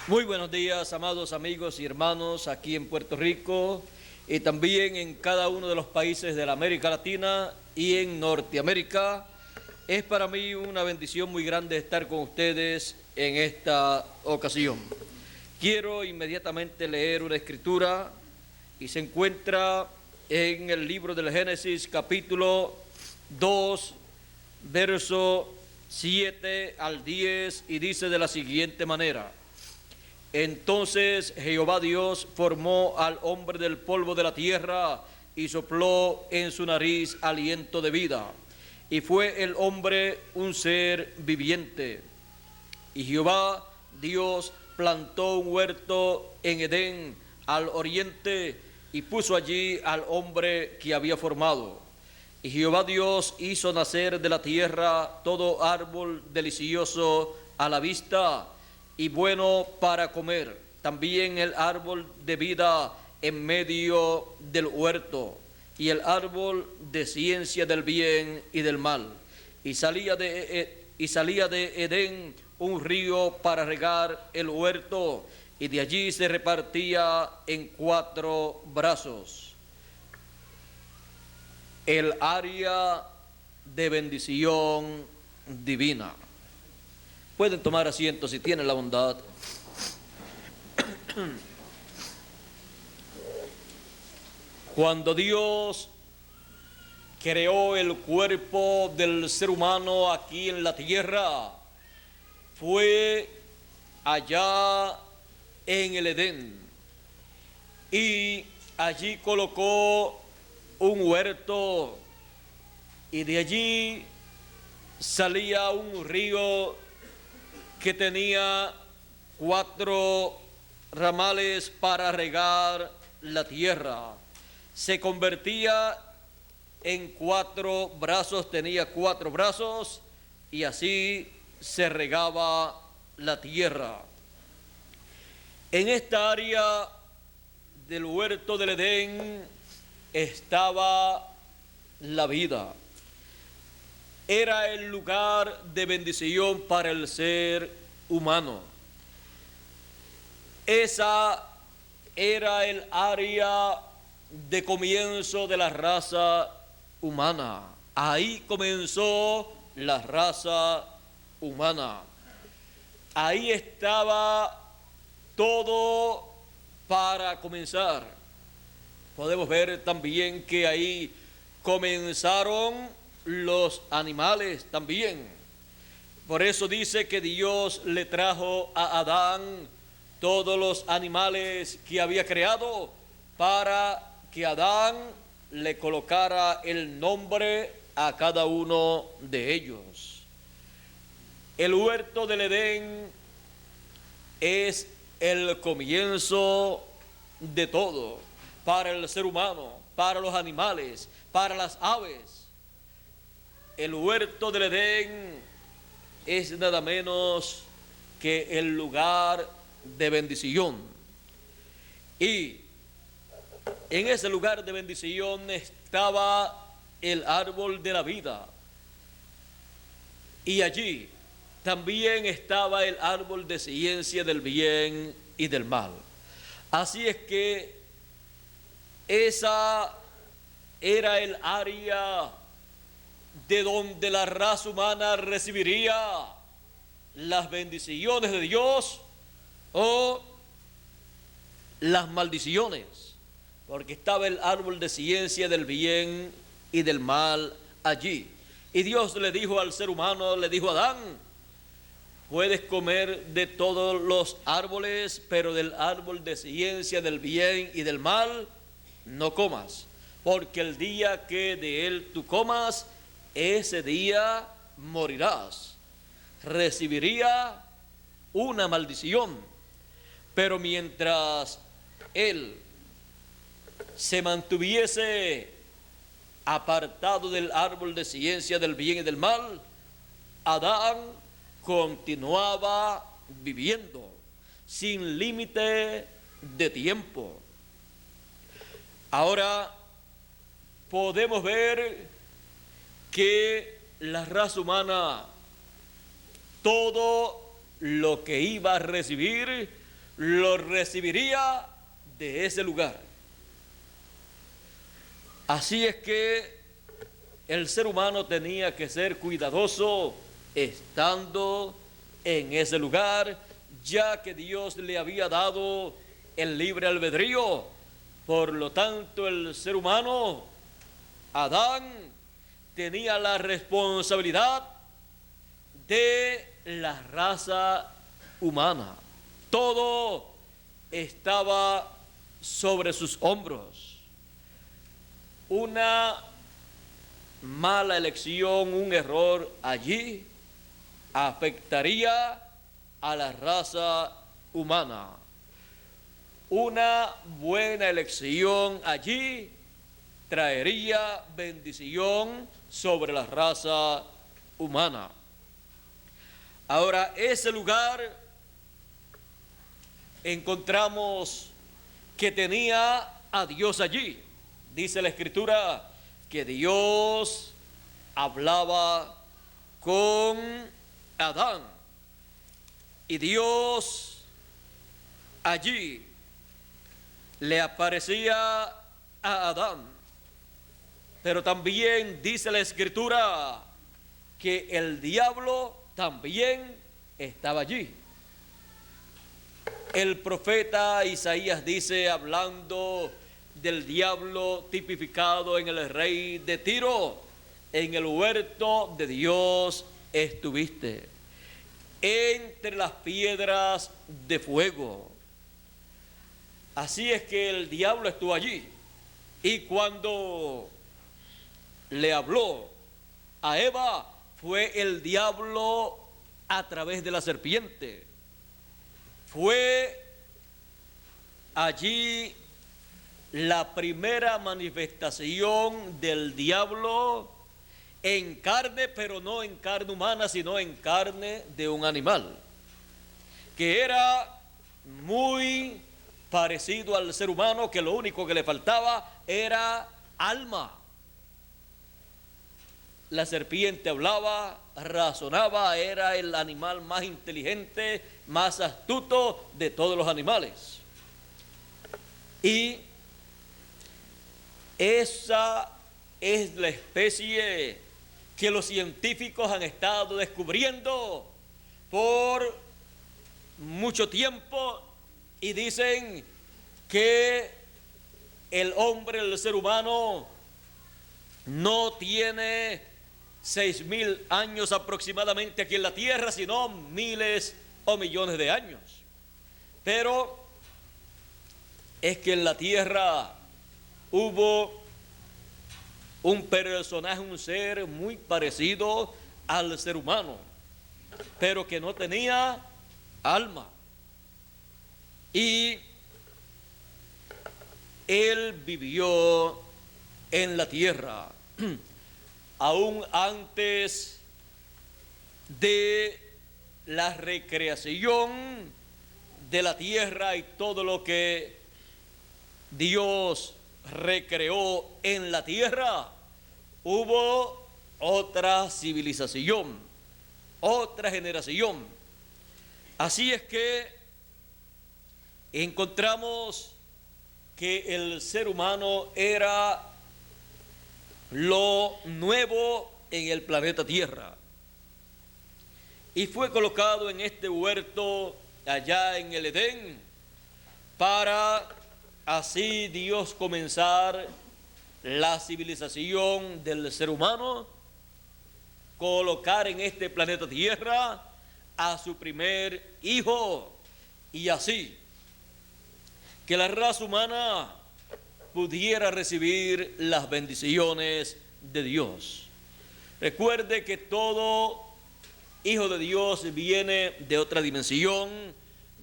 Muy buenos días, amados amigos y hermanos aquí en Puerto Rico y también en cada uno de los países de la América Latina y en Norteamérica. Es para mí una bendición muy grande estar con ustedes en esta ocasión. Quiero inmediatamente leer una escritura y se encuentra en el libro del Génesis, capítulo 2, verso 7 al 10, y dice de la siguiente manera: Entonces Jehová Dios formó al hombre del polvo de la tierra y sopló en su nariz aliento de vida, y fue el hombre un ser viviente. Y Jehová Dios plantó un huerto en Edén al oriente y puso allí al hombre que había formado. Y Jehová Dios hizo nacer de la tierra todo árbol delicioso a la vista y bueno para comer, también el árbol de vida en medio del huerto, y el árbol de ciencia del bien y del mal. Y salía de Edén un río para regar el huerto, y de allí se repartía en 4 brazos. El área de bendición divina. Pueden tomar asiento si tienen la bondad. Cuando Dios creó el cuerpo del ser humano aquí en la tierra, fue allá en el Edén y allí colocó un huerto, y de allí salía un río que tenía 4 ramales para regar la tierra. Se convertía en 4 brazos, tenía 4 brazos, y así se regaba la tierra. En esta área del huerto del Edén estaba la vida. Era el lugar de bendición para el ser humano. Esa era el área de comienzo de la raza humana. Ahí comenzó la raza humana. Ahí estaba todo para comenzar. Podemos ver también que ahí comenzaron los animales también. Por eso dice que Dios le trajo a Adán todos los animales que había creado para que Adán le colocara el nombre a cada uno de ellos. El huerto del Edén es el comienzo de todo para el ser humano, para los animales, para las aves. El huerto del Edén es nada menos que el lugar de bendición. Y en ese lugar de bendición estaba el árbol de la vida. Y allí también estaba el árbol de ciencia del bien y del mal. Así es que esa era el área de donde la raza humana recibiría las bendiciones de Dios o las maldiciones, porque estaba el árbol de ciencia del bien y del mal allí. Y Dios le dijo al ser humano, le dijo a Adán: puedes comer de todos los árboles, pero del árbol de ciencia del bien y del mal no comas, porque el día que de él tú comas, ese día morirás. Recibiría una maldición. Pero mientras él se mantuviese apartado del árbol de ciencia del bien y del mal, Adán continuaba viviendo sin límite de tiempo. Ahora podemos ver que la raza humana, todo lo que iba a recibir lo recibiría de ese lugar. Así es que el ser humano tenía que ser cuidadoso estando en ese lugar, ya que Dios le había dado el libre albedrío. Por lo tanto, el ser humano, Adán, tenía la responsabilidad de la raza humana. Todo estaba sobre sus hombros. Una mala elección, un error allí afectaría a la raza humana. Una buena elección allí traería bendición sobre la raza humana. Ahora, ese lugar encontramos que tenía a Dios allí. Dice la Escritura que Dios hablaba con Adán. Y Dios allí le aparecía a Adán. Pero también dice la Escritura que el diablo también estaba allí. El profeta Isaías dice, hablando del diablo tipificado en el rey de Tiro: en el huerto de Dios estuviste, entre las piedras de fuego. Así es que el diablo estuvo allí, y cuando le habló a Eva, fue el diablo a través de la serpiente. Fue allí la primera manifestación del diablo en carne, pero no en carne humana, sino en carne de un animal, que era muy parecido al ser humano, que lo único que le faltaba era alma. La serpiente hablaba, razonaba, era el animal más inteligente, más astuto de todos los animales. Y esa es la especie que los científicos han estado descubriendo por mucho tiempo, y dicen que el hombre, el ser humano, no tiene 6.000 años aproximadamente aquí en la tierra, sino miles o millones de años. Pero es que en la tierra hubo un personaje, un ser muy parecido al ser humano, pero que no tenía alma. Y él vivió en la tierra aún antes de la recreación de la tierra y todo lo que Dios recreó en la tierra. Hubo otra civilización, otra generación. Así es que encontramos que el ser humano era lo nuevo en el planeta Tierra, y fue colocado en este huerto allá en el Edén para así Dios comenzar la civilización del ser humano, colocar en este planeta Tierra a su primer hijo, y así que la raza humana pudiera recibir las bendiciones de Dios. Recuerde que todo hijo de Dios viene de otra dimensión,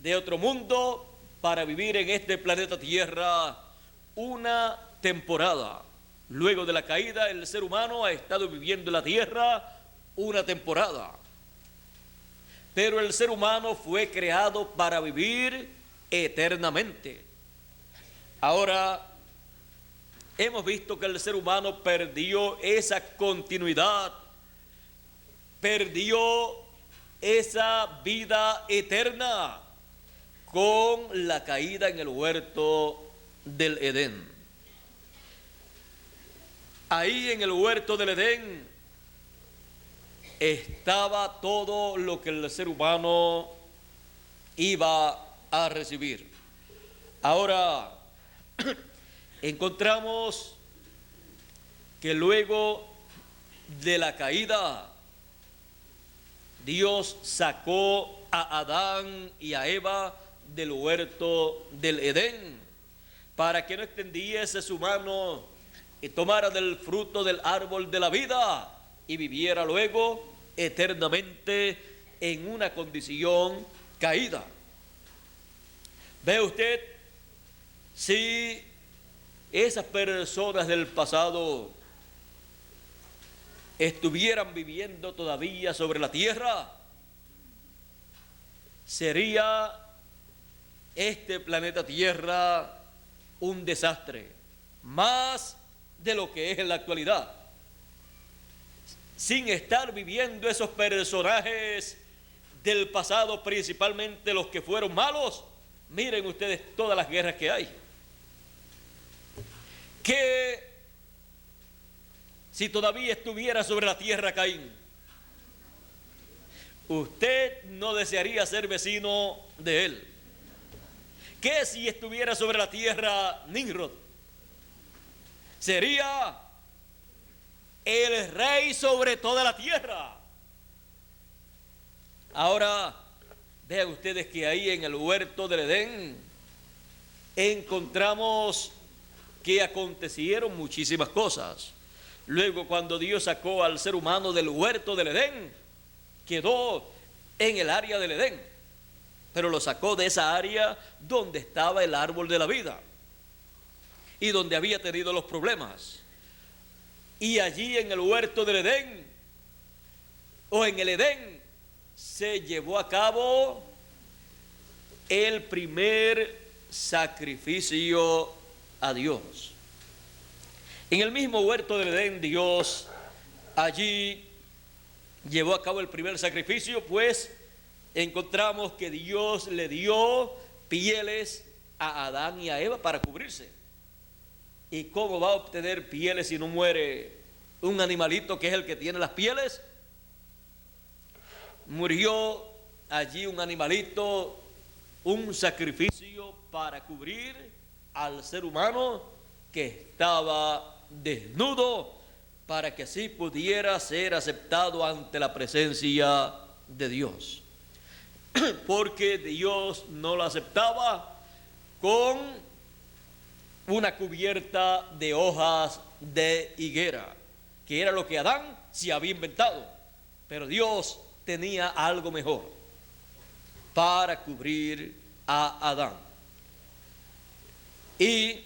de otro mundo, para vivir en este planeta Tierra una temporada. Luego de la caída, el ser humano ha estado viviendo en la tierra una temporada. Pero el ser humano fue creado para vivir eternamente. Ahora, hemos visto que el ser humano perdió esa continuidad, perdió esa vida eterna, con la caída en el huerto del Edén. Ahí en el huerto del Edén estaba todo lo que el ser humano iba a recibir. Ahora, encontramos que luego de la caída, Dios sacó a Adán y a Eva del huerto del Edén para que no extendiese su mano y tomara del fruto del árbol de la vida y viviera luego eternamente en una condición caída. ¿Ve usted? Si esas personas del pasado estuvieran viviendo todavía sobre la tierra, sería este planeta Tierra un desastre, más de lo que es en la actualidad. Sin estar viviendo esos personajes del pasado, principalmente los que fueron malos, miren ustedes todas las guerras que hay. Que si todavía estuviera sobre la tierra Caín, usted no desearía ser vecino de él. ¿Qué si estuviera sobre la tierra Nimrod? Sería el rey sobre toda la tierra. Ahora, vean ustedes que ahí en el huerto del Edén encontramos que acontecieron muchísimas cosas. Luego, cuando Dios sacó al ser humano del huerto del Edén, quedó en el área del Edén, pero lo sacó de esa área donde estaba el árbol de la vida y donde había tenido los problemas. Y allí en el huerto del Edén, o en el Edén, se llevó a cabo el primer sacrificio a Dios. En el mismo huerto del Edén, Dios allí llevó a cabo el primer sacrificio, pues encontramos que Dios le dio pieles a Adán y a Eva para cubrirse. ¿Y cómo va a obtener pieles si no muere un animalito que es el que tiene las pieles? Murió allí un animalito, un sacrificio para cubrir al ser humano que estaba desnudo, para que así pudiera ser aceptado ante la presencia de Dios. Porque Dios no lo aceptaba con una cubierta de hojas de higuera, que era lo que Adán se había inventado. Pero Dios tenía algo mejor para cubrir a Adán. Y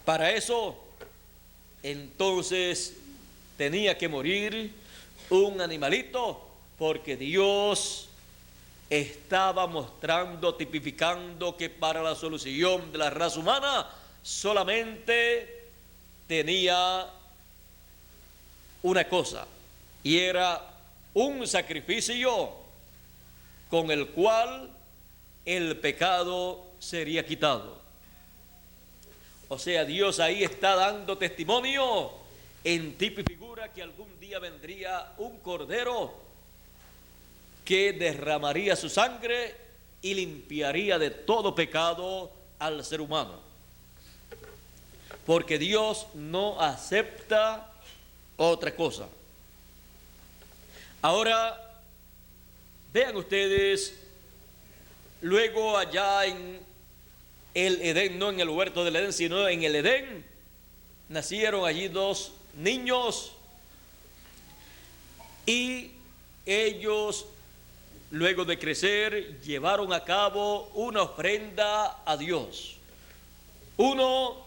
para eso, entonces, tenía que morir un animalito, porque Dios estaba mostrando, tipificando que para la solución de la raza humana solamente tenía una cosa, y era un sacrificio con el cual el pecado sería quitado. O sea, Dios ahí está dando testimonio en tipo y figura que algún día vendría un cordero que derramaría su sangre y limpiaría de todo pecado al ser humano. Porque Dios no acepta otra cosa. Ahora, vean ustedes, luego allá en el Edén, no en el huerto del Edén, sino en el Edén, nacieron allí dos niños y ellos, luego de crecer, llevaron a cabo una ofrenda a Dios. Uno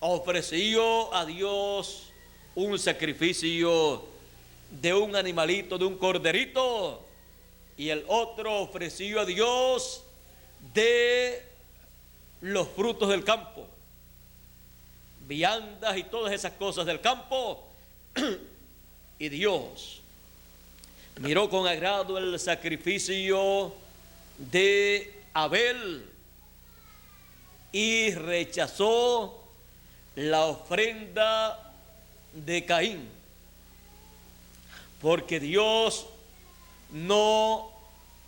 ofreció a Dios un sacrificio de un animalito, de un corderito, y el otro ofreció a Dios de los frutos del campo, viandas y todas esas cosas del campo. Y Dios miró con agrado el sacrificio de Abel y rechazó la ofrenda de Caín, porque Dios no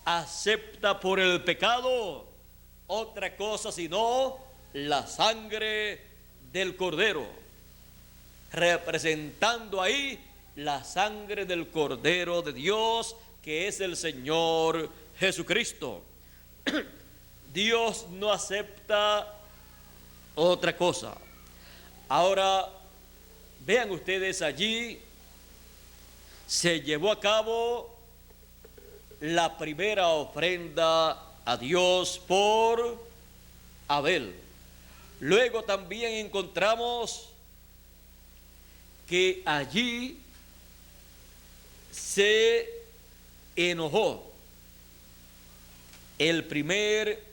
acepta por el pecado otra cosa sino la sangre del Cordero, representando ahí la sangre del Cordero de Dios, que es el Señor Jesucristo. Dios no acepta otra cosa. Ahora, vean ustedes, allí se llevó a cabo la primera ofrenda a Dios por Abel. Luego también encontramos que allí se enojó el primer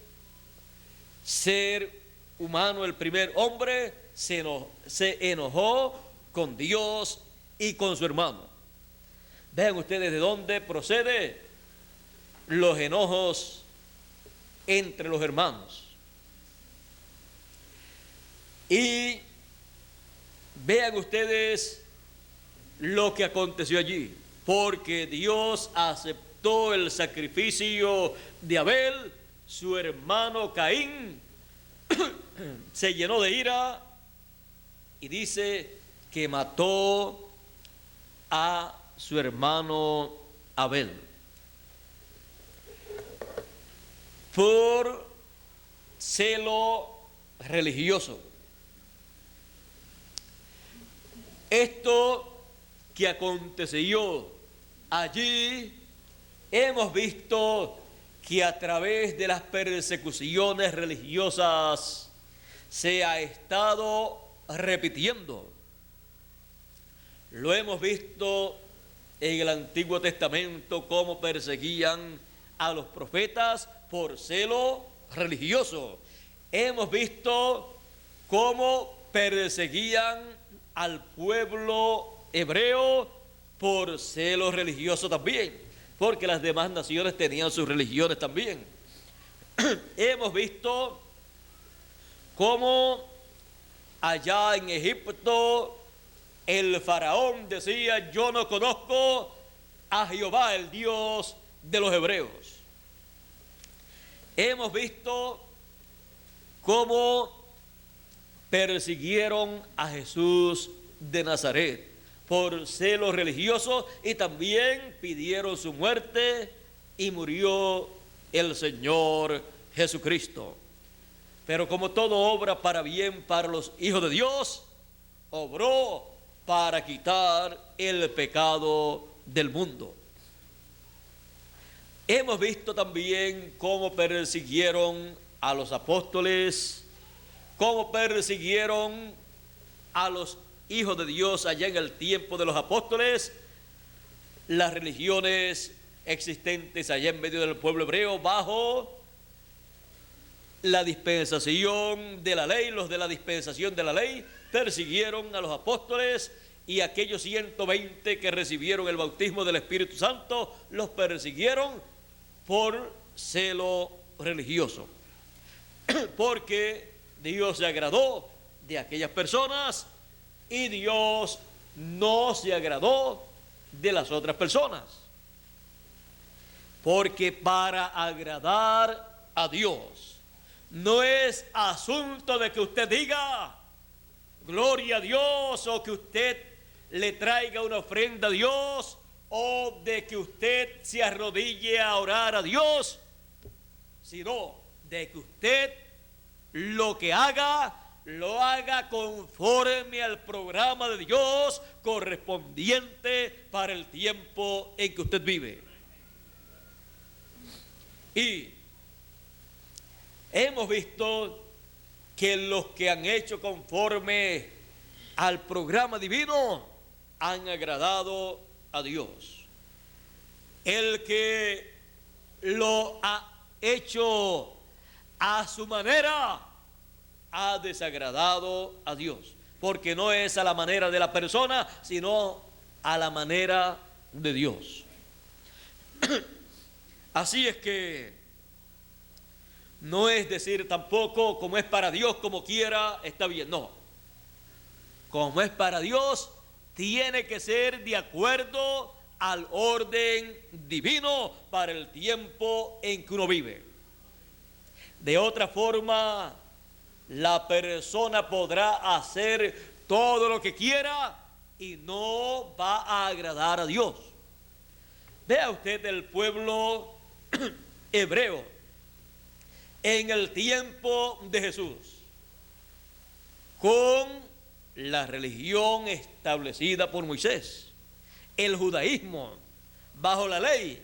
ser humano, el primer hombre, se enojó con Dios y con su hermano. Vean ustedes de dónde procede los enojos entre los hermanos. Y vean ustedes lo que aconteció allí, porque Dios aceptó el sacrificio de Abel. Su hermano Caín se llenó de ira y dice que mató a su hermano Abel por celo religioso. Esto que aconteció allí, hemos visto que a través de las persecuciones religiosas se ha estado repitiendo. Lo hemos visto en el Antiguo Testamento, cómo perseguían a los profetas por celo religioso. Hemos visto cómo perseguían al pueblo hebreo por celo religioso también, porque las demás naciones tenían sus religiones también. Hemos visto cómo allá en Egipto el faraón decía: yo no conozco a Jehová, el Dios de los hebreos. Hemos visto cómo persiguieron a Jesús de Nazaret por celo religioso y también pidieron su muerte, y murió el Señor Jesucristo. Pero como todo obra para bien para los hijos de Dios, obró para quitar el pecado del mundo. Hemos visto también cómo persiguieron a los apóstoles, cómo persiguieron a los hijos de Dios allá en el tiempo de los apóstoles, las religiones existentes allá en medio del pueblo hebreo bajo la dispensación de la ley. Los de la dispensación de la ley persiguieron a los apóstoles, y aquellos 120 que recibieron el bautismo del Espíritu Santo los persiguieron por celo religioso, porque Dios se agradó de aquellas personas y Dios no se agradó de las otras personas. Porque para agradar a Dios no es asunto de que usted diga gloria a Dios, o que usted le traiga una ofrenda a Dios, o de que usted se arrodille a orar a Dios, sino de que usted lo que haga, lo haga conforme al programa de Dios correspondiente para el tiempo en que usted vive. Y hemos visto que los que han hecho conforme al programa divino han agradado a Dios. El que lo ha hecho a su manera ha desagradado a Dios, porque no es a la manera de la persona, sino a la manera de Dios. Así es que No es decir tampoco como es para Dios, como quiera, está bien. No. Como es para Dios, tiene que ser de acuerdo al orden divino para el tiempo en que uno vive. De otra forma, la persona podrá hacer todo lo que quiera y no va a agradar a Dios. Vea usted el pueblo hebreo en el tiempo de Jesús, con la religión establecida por Moisés, el judaísmo bajo la ley,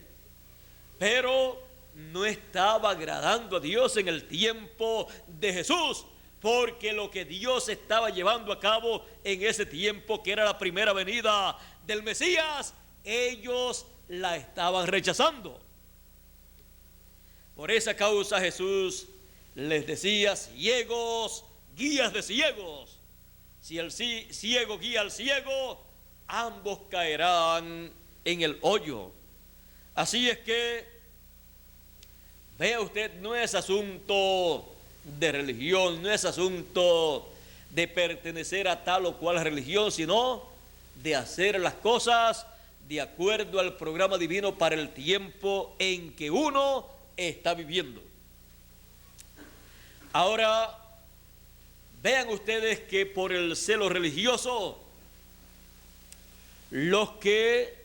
pero no estaba agradando a Dios en el tiempo de Jesús, porque lo que Dios estaba llevando a cabo en ese tiempo, que era la primera venida del Mesías, ellos la estaban rechazando. Por esa causa Jesús les decía: ciegos, guías de ciegos. Si el ciego guía al ciego, ambos caerán en el hoyo. Así es que, vea usted, no es asunto de religión, no es asunto de pertenecer a tal o cual religión, sino de hacer las cosas de acuerdo al programa divino para el tiempo en que uno está viviendo. Ahora, vean ustedes que por el celo religioso, los que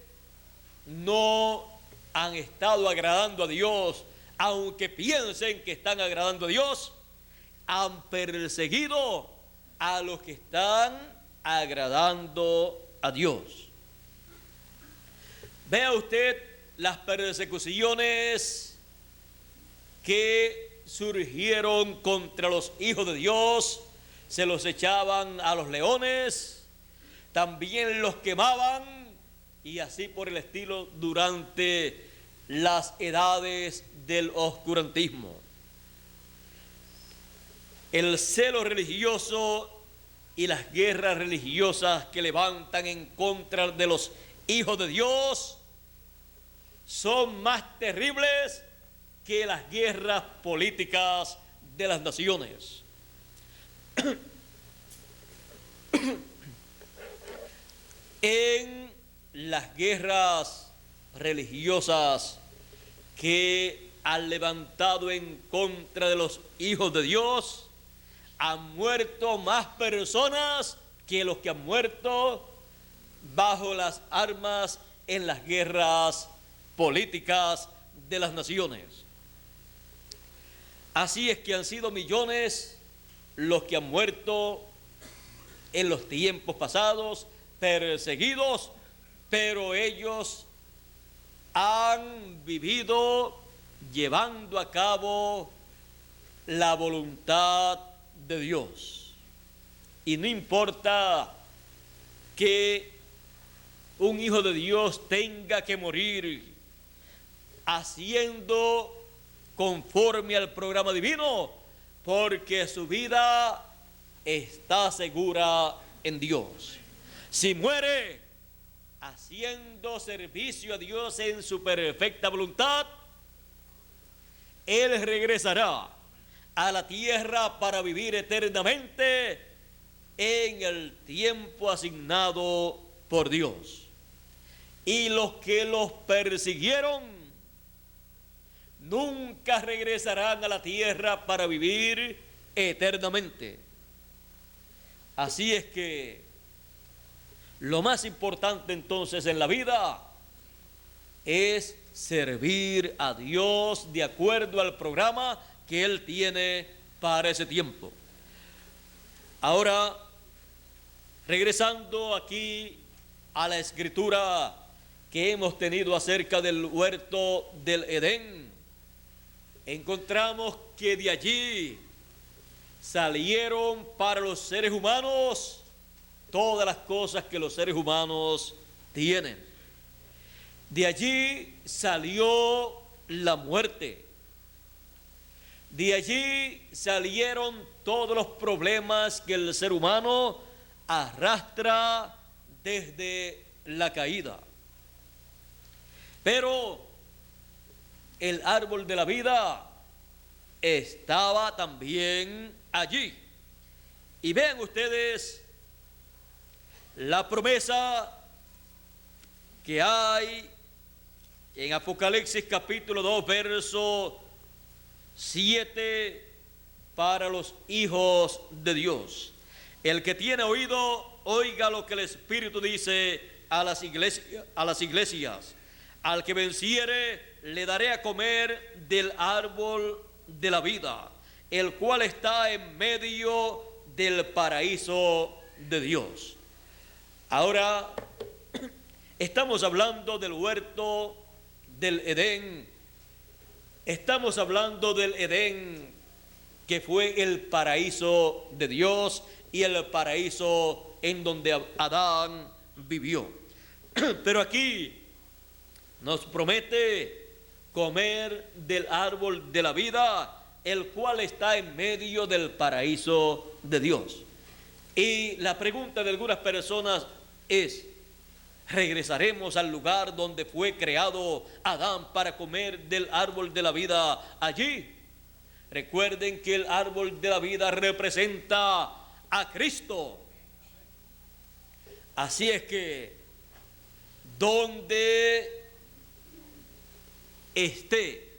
no han estado agradando a Dios, aunque piensen que están agradando a Dios, han perseguido a los que están agradando a Dios. Vea usted las persecuciones que surgieron contra los hijos de Dios. Se los echaban a los leones, también los quemaban, y así por el estilo durante las edades del oscurantismo. El celo religioso y las guerras religiosas que levantan en contra de los hijos de Dios son más terribles que las guerras políticas de las naciones. En las guerras religiosas que han levantado en contra de los hijos de Dios, han muerto más personas que los que han muerto bajo las armas en las guerras políticas de las naciones. Así es que han sido millones los que han muerto en los tiempos pasados, perseguidos, pero ellos han vivido llevando a cabo la voluntad de Dios. Y no importa que un hijo de Dios tenga que morir haciendo conforme al programa divino, porque su vida está segura en Dios. Si muere haciendo servicio a Dios en su perfecta voluntad, Él regresará a la tierra para vivir eternamente en el tiempo asignado por Dios. Y los que los persiguieron nunca regresarán a la tierra para vivir eternamente. Así es que lo más importante entonces en la vida es servir a Dios de acuerdo al programa que Él tiene para ese tiempo. Ahora, regresando aquí a la escritura que hemos tenido acerca del huerto del Edén, encontramos que de allí salieron para los seres humanos todas las cosas que los seres humanos tienen. De allí salió la muerte. De allí salieron todos los problemas que el ser humano arrastra desde la caída. Pero el árbol de la vida estaba también allí. Y vean ustedes la promesa que hay en Apocalipsis capítulo 2, verso 7, para los hijos de Dios. El que tiene oído, oiga lo que el Espíritu dice a las iglesias. Al que venciere, le daré a comer del árbol de la vida, el cual está en medio del paraíso de Dios. Ahora, estamos hablando del huerto del Edén. Estamos hablando del Edén, que fue el paraíso de Dios y el paraíso en donde Adán vivió. Pero aquí nos promete comer del árbol de la vida, el cual está en medio del paraíso de Dios. Y la pregunta de algunas personas es: ¿regresaremos al lugar donde fue creado Adán para comer del árbol de la vida allí? Recuerden que el árbol de la vida representa a Cristo. Así es que donde esté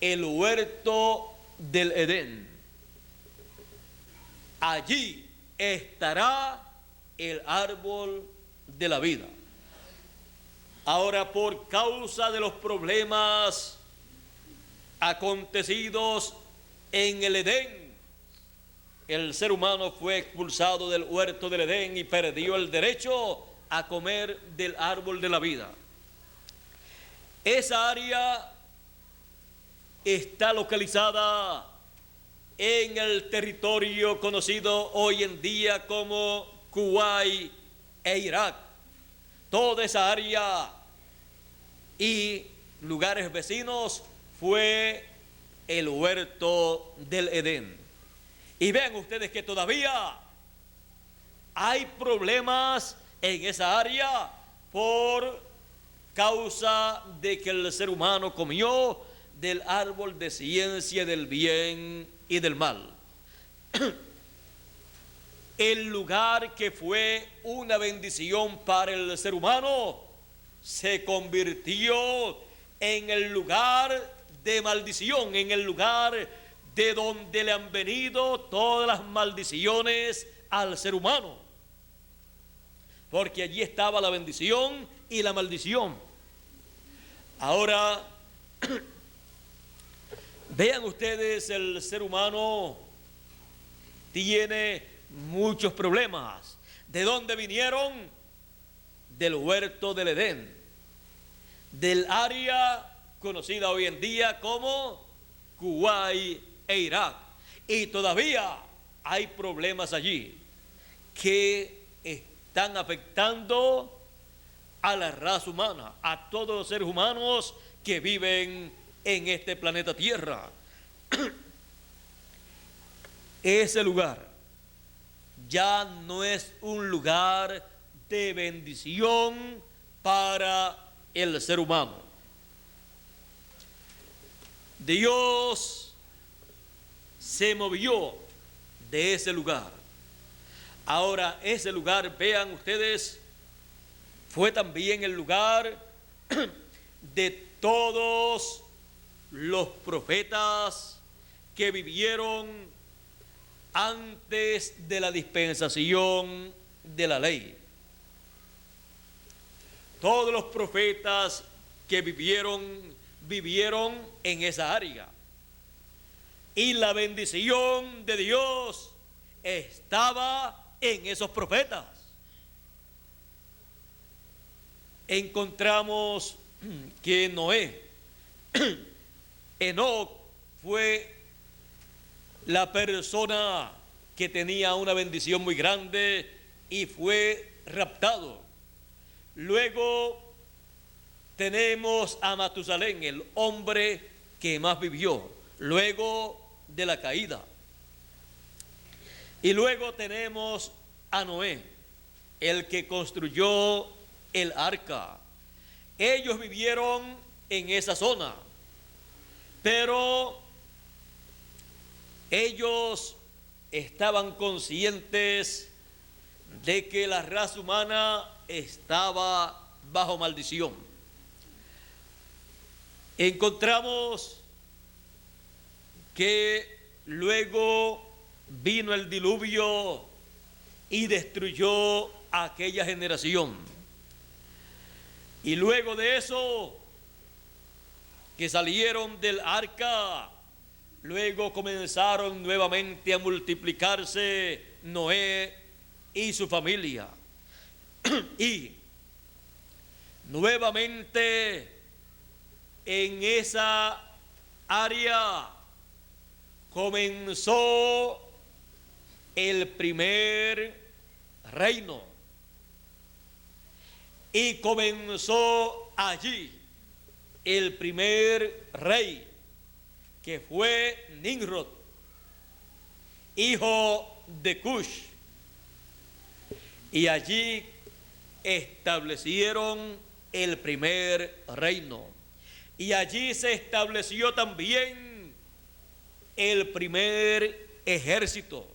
el huerto del Edén, allí estará el árbol de la vida. Ahora, por causa de los problemas acontecidos en el Edén, el ser humano fue expulsado del huerto del Edén y perdió el derecho a comer del árbol de la vida. Esa área está localizada en el territorio conocido hoy en día como Kuwait e Irak. Toda esa área y lugares vecinos fue el huerto del Edén. Y vean ustedes que todavía hay problemas en esa área por causa de que el ser humano comió del árbol de ciencia del bien y del mal. El lugar que fue una bendición para el ser humano se convirtió en el lugar de maldición, en el lugar de donde le han venido todas las maldiciones al ser humano, porque allí estaba la bendición y la maldición. Ahora, vean ustedes, el ser humano tiene muchos problemas. ¿De dónde vinieron? Del huerto del Edén, del área conocida hoy en día como Kuwait e Irak. Y todavía hay problemas allí que están afectando a la raza humana, a todos los seres humanos que viven en este planeta Tierra. Ese lugar ya no es un lugar de bendición para el ser humano. Dios se movió de ese lugar. Ahora, ese lugar, vean ustedes, fue también el lugar de todos los profetas que vivieron antes de la dispensación de la ley. Todos los profetas que vivieron en esa área. Y la bendición de Dios estaba en esos profetas. Encontramos que Noé, Enoc fue la persona que tenía una bendición muy grande y fue raptado. Luego tenemos a Matusalén, el hombre que más vivió luego de la caída. Y luego tenemos a Noé, el que construyó el arca. Ellos vivieron en esa zona, pero Ellos estaban conscientes de que la raza humana estaba bajo maldición. Encontramos que luego vino el diluvio y destruyó a aquella generación. Y luego de eso, que salieron del arca, luego comenzaron nuevamente a multiplicarse Noé y su familia. Y nuevamente en esa área comenzó el primer reino. Y comenzó allí el primer rey, que fue Nimrod, hijo de Cush. Y allí establecieron el primer reino. Y allí se estableció también el primer ejército.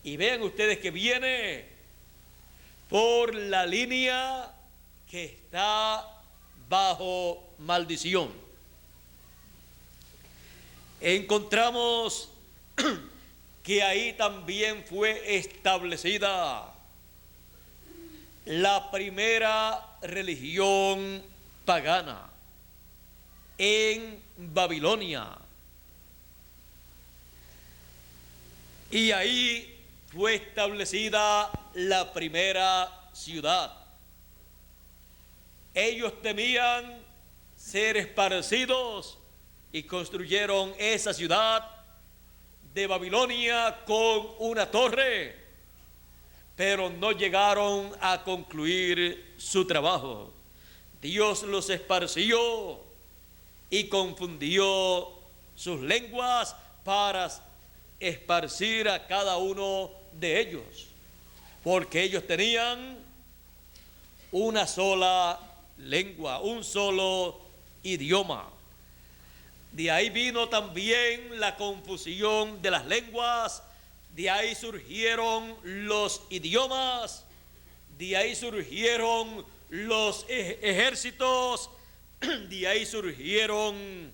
Y vean ustedes que viene por la línea que está bajo maldición. Encontramos que ahí también fue establecida la primera religión pagana en Babilonia. Y ahí fue establecida la primera ciudad. Ellos temían ser esparcidos y construyeron esa ciudad de Babilonia con una torre, pero no llegaron a concluir su trabajo. Dios los esparció y confundió sus lenguas para esparcir a cada uno de ellos, porque ellos tenían una sola lengua, un solo idioma. De ahí vino también la confusión de las lenguas, de ahí surgieron los idiomas, de ahí surgieron los ejércitos, de ahí surgieron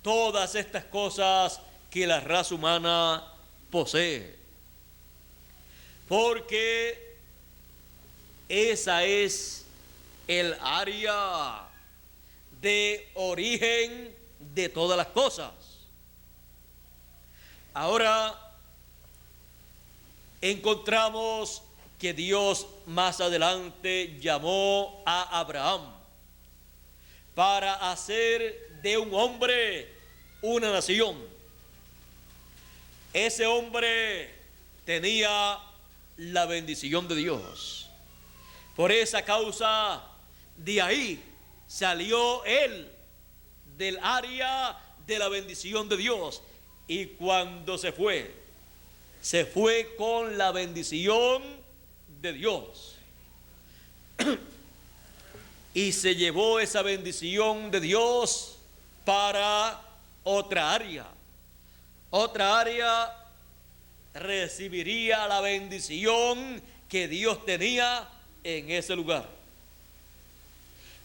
todas estas cosas que la raza humana posee. Porque esa es el área de origen de todas las cosas. Ahora encontramos que Dios más adelante llamó a Abraham para hacer de un hombre una nación. Ese hombre tenía la bendición de Dios. Por esa causa, de ahí salió él, del área de la bendición de Dios. Y cuando se fue con la bendición de Dios. Y se llevó esa bendición de Dios para otra área. Otra área recibiría la bendición que Dios tenía en ese lugar.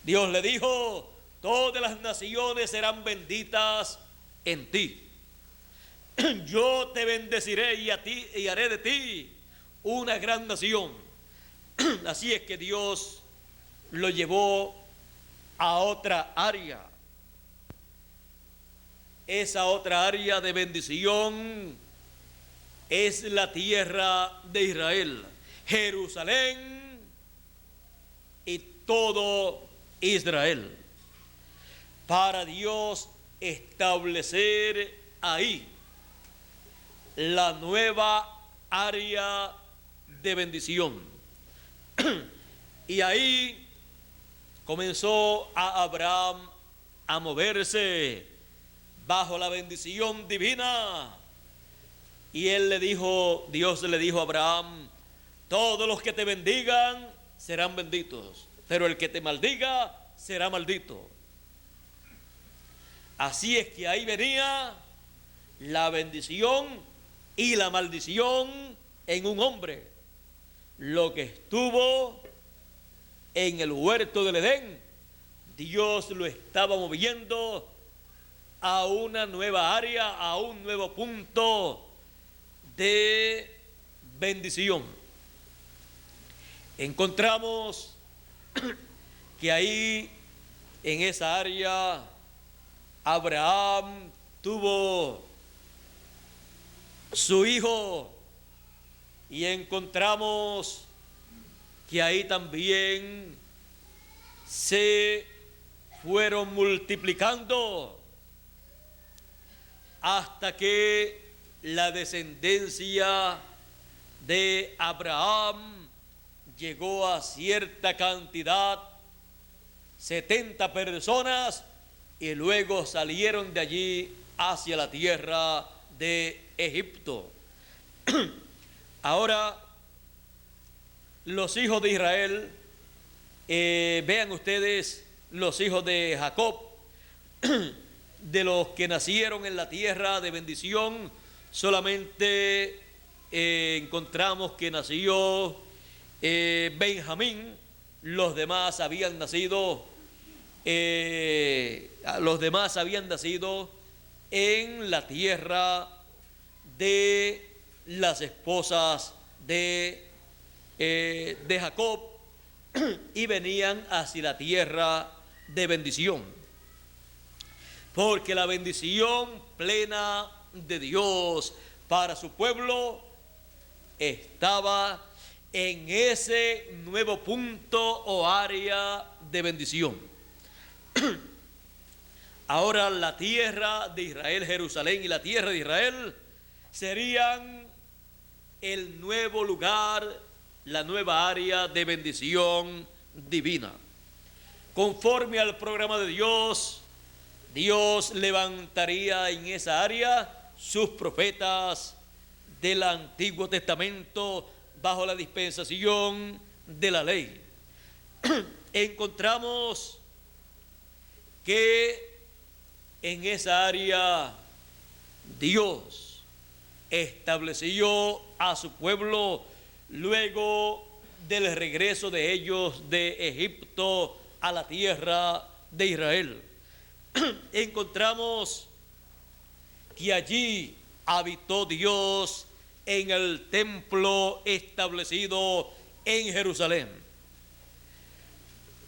Dios le dijo: todas las naciones serán benditas en ti. Yo te bendeciré y haré de ti una gran nación. Así es que Dios lo llevó a otra área. Esa otra área de bendición es la tierra de Israel, Jerusalén y todo Israel. Para Dios establecer ahí la nueva área de bendición. Y ahí comenzó a Abraham a moverse bajo la bendición divina. Y Dios le dijo a Abraham: todos los que te bendigan serán benditos, pero el que te maldiga será maldito. Así es que ahí venía la bendición y la maldición en un hombre. Lo que estuvo en el huerto del Edén, Dios lo estaba moviendo a una nueva área, a un nuevo punto de bendición. Encontramos que ahí en esa área Abraham tuvo su hijo, y encontramos que ahí también se fueron multiplicando hasta que la descendencia de Abraham llegó a cierta cantidad, 70 personas, y luego salieron de allí hacia la tierra de Egipto. Ahora, los hijos de Israel, vean ustedes, los hijos de Jacob, de los que nacieron en la tierra de bendición, solamente encontramos que nació Benjamín. Los demás habían nacido en la tierra de las esposas de Jacob, y venían hacia la tierra de bendición, porque la bendición plena de Dios para su pueblo estaba en ese nuevo punto o área de bendición. Ahora la tierra de Israel, Jerusalén y la tierra de Israel serían el nuevo lugar, la nueva área de bendición divina. Conforme al programa de Dios, Dios levantaría en esa área sus profetas del Antiguo Testamento bajo la dispensación de la ley. Encontramos que en esa área Dios estableció a su pueblo luego del regreso de ellos de Egipto a la tierra de Israel. Encontramos que allí habitó Dios en el templo establecido en Jerusalén,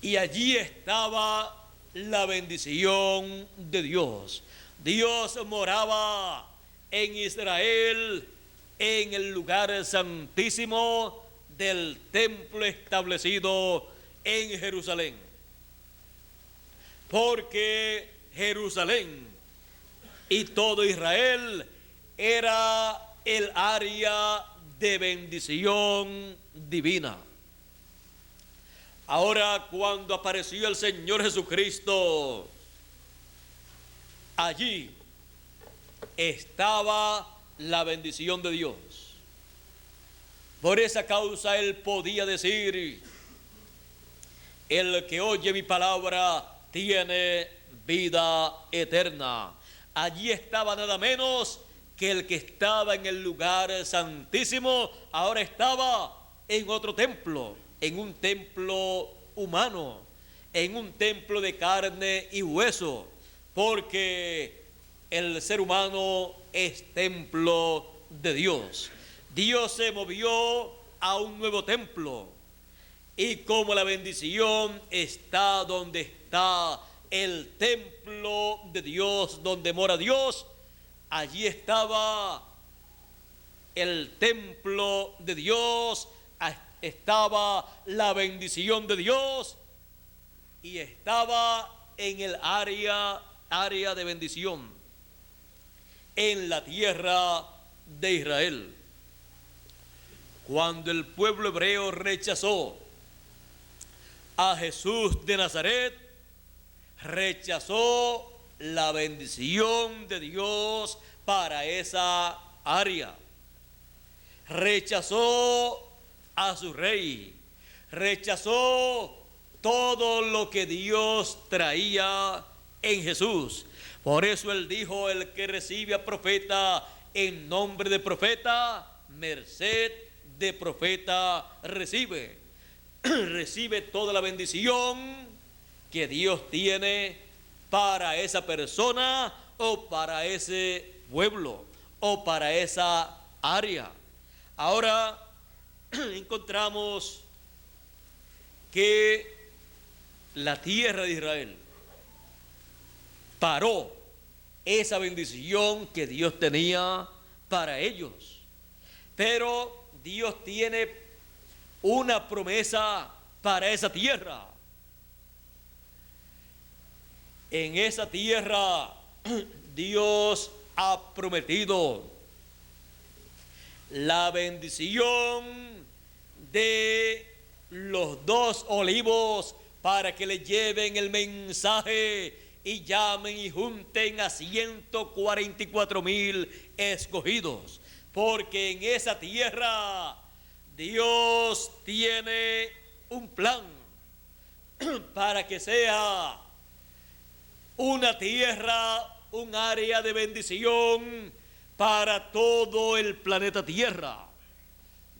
y allí estaba la bendición de Dios. Dios moraba en Israel, en el lugar santísimo del templo establecido en Jerusalén, porque Jerusalén y todo Israel era el área de bendición divina. Ahora, cuando apareció el Señor Jesucristo, allí estaba la bendición de Dios. Por esa causa Él podía decir: el que oye mi palabra tiene vida eterna. Allí estaba nada menos que el que estaba en el lugar santísimo, ahora estaba en otro templo, en un templo humano, en un templo de carne y hueso, porque el ser humano es templo de Dios. Dios se movió a un nuevo templo, y como la bendición está donde está el templo de Dios, donde mora Dios, allí estaba el templo de Dios, estaba la bendición de Dios, y estaba en el área de bendición en la tierra de Israel. Cuando el pueblo hebreo rechazó a Jesús de Nazaret, rechazó la bendición de Dios para esa área, rechazó a su rey, rechazó todo lo que Dios traía en Jesús. Por eso él dijo: el que recibe a profeta en nombre de profeta, merced de profeta recibe. Recibe toda la bendición que Dios tiene para esa persona o para ese pueblo o para esa área. Ahora encontramos que la tierra de Israel paró esa bendición que Dios tenía para ellos. Pero Dios tiene una promesa para esa tierra. En esa tierra Dios ha prometido la bendición de los 2 olivos para que le lleven el mensaje y llamen y junten a 144,000 escogidos. Porque en esa tierra Dios tiene un plan para que sea una tierra, un área de bendición para todo el planeta Tierra.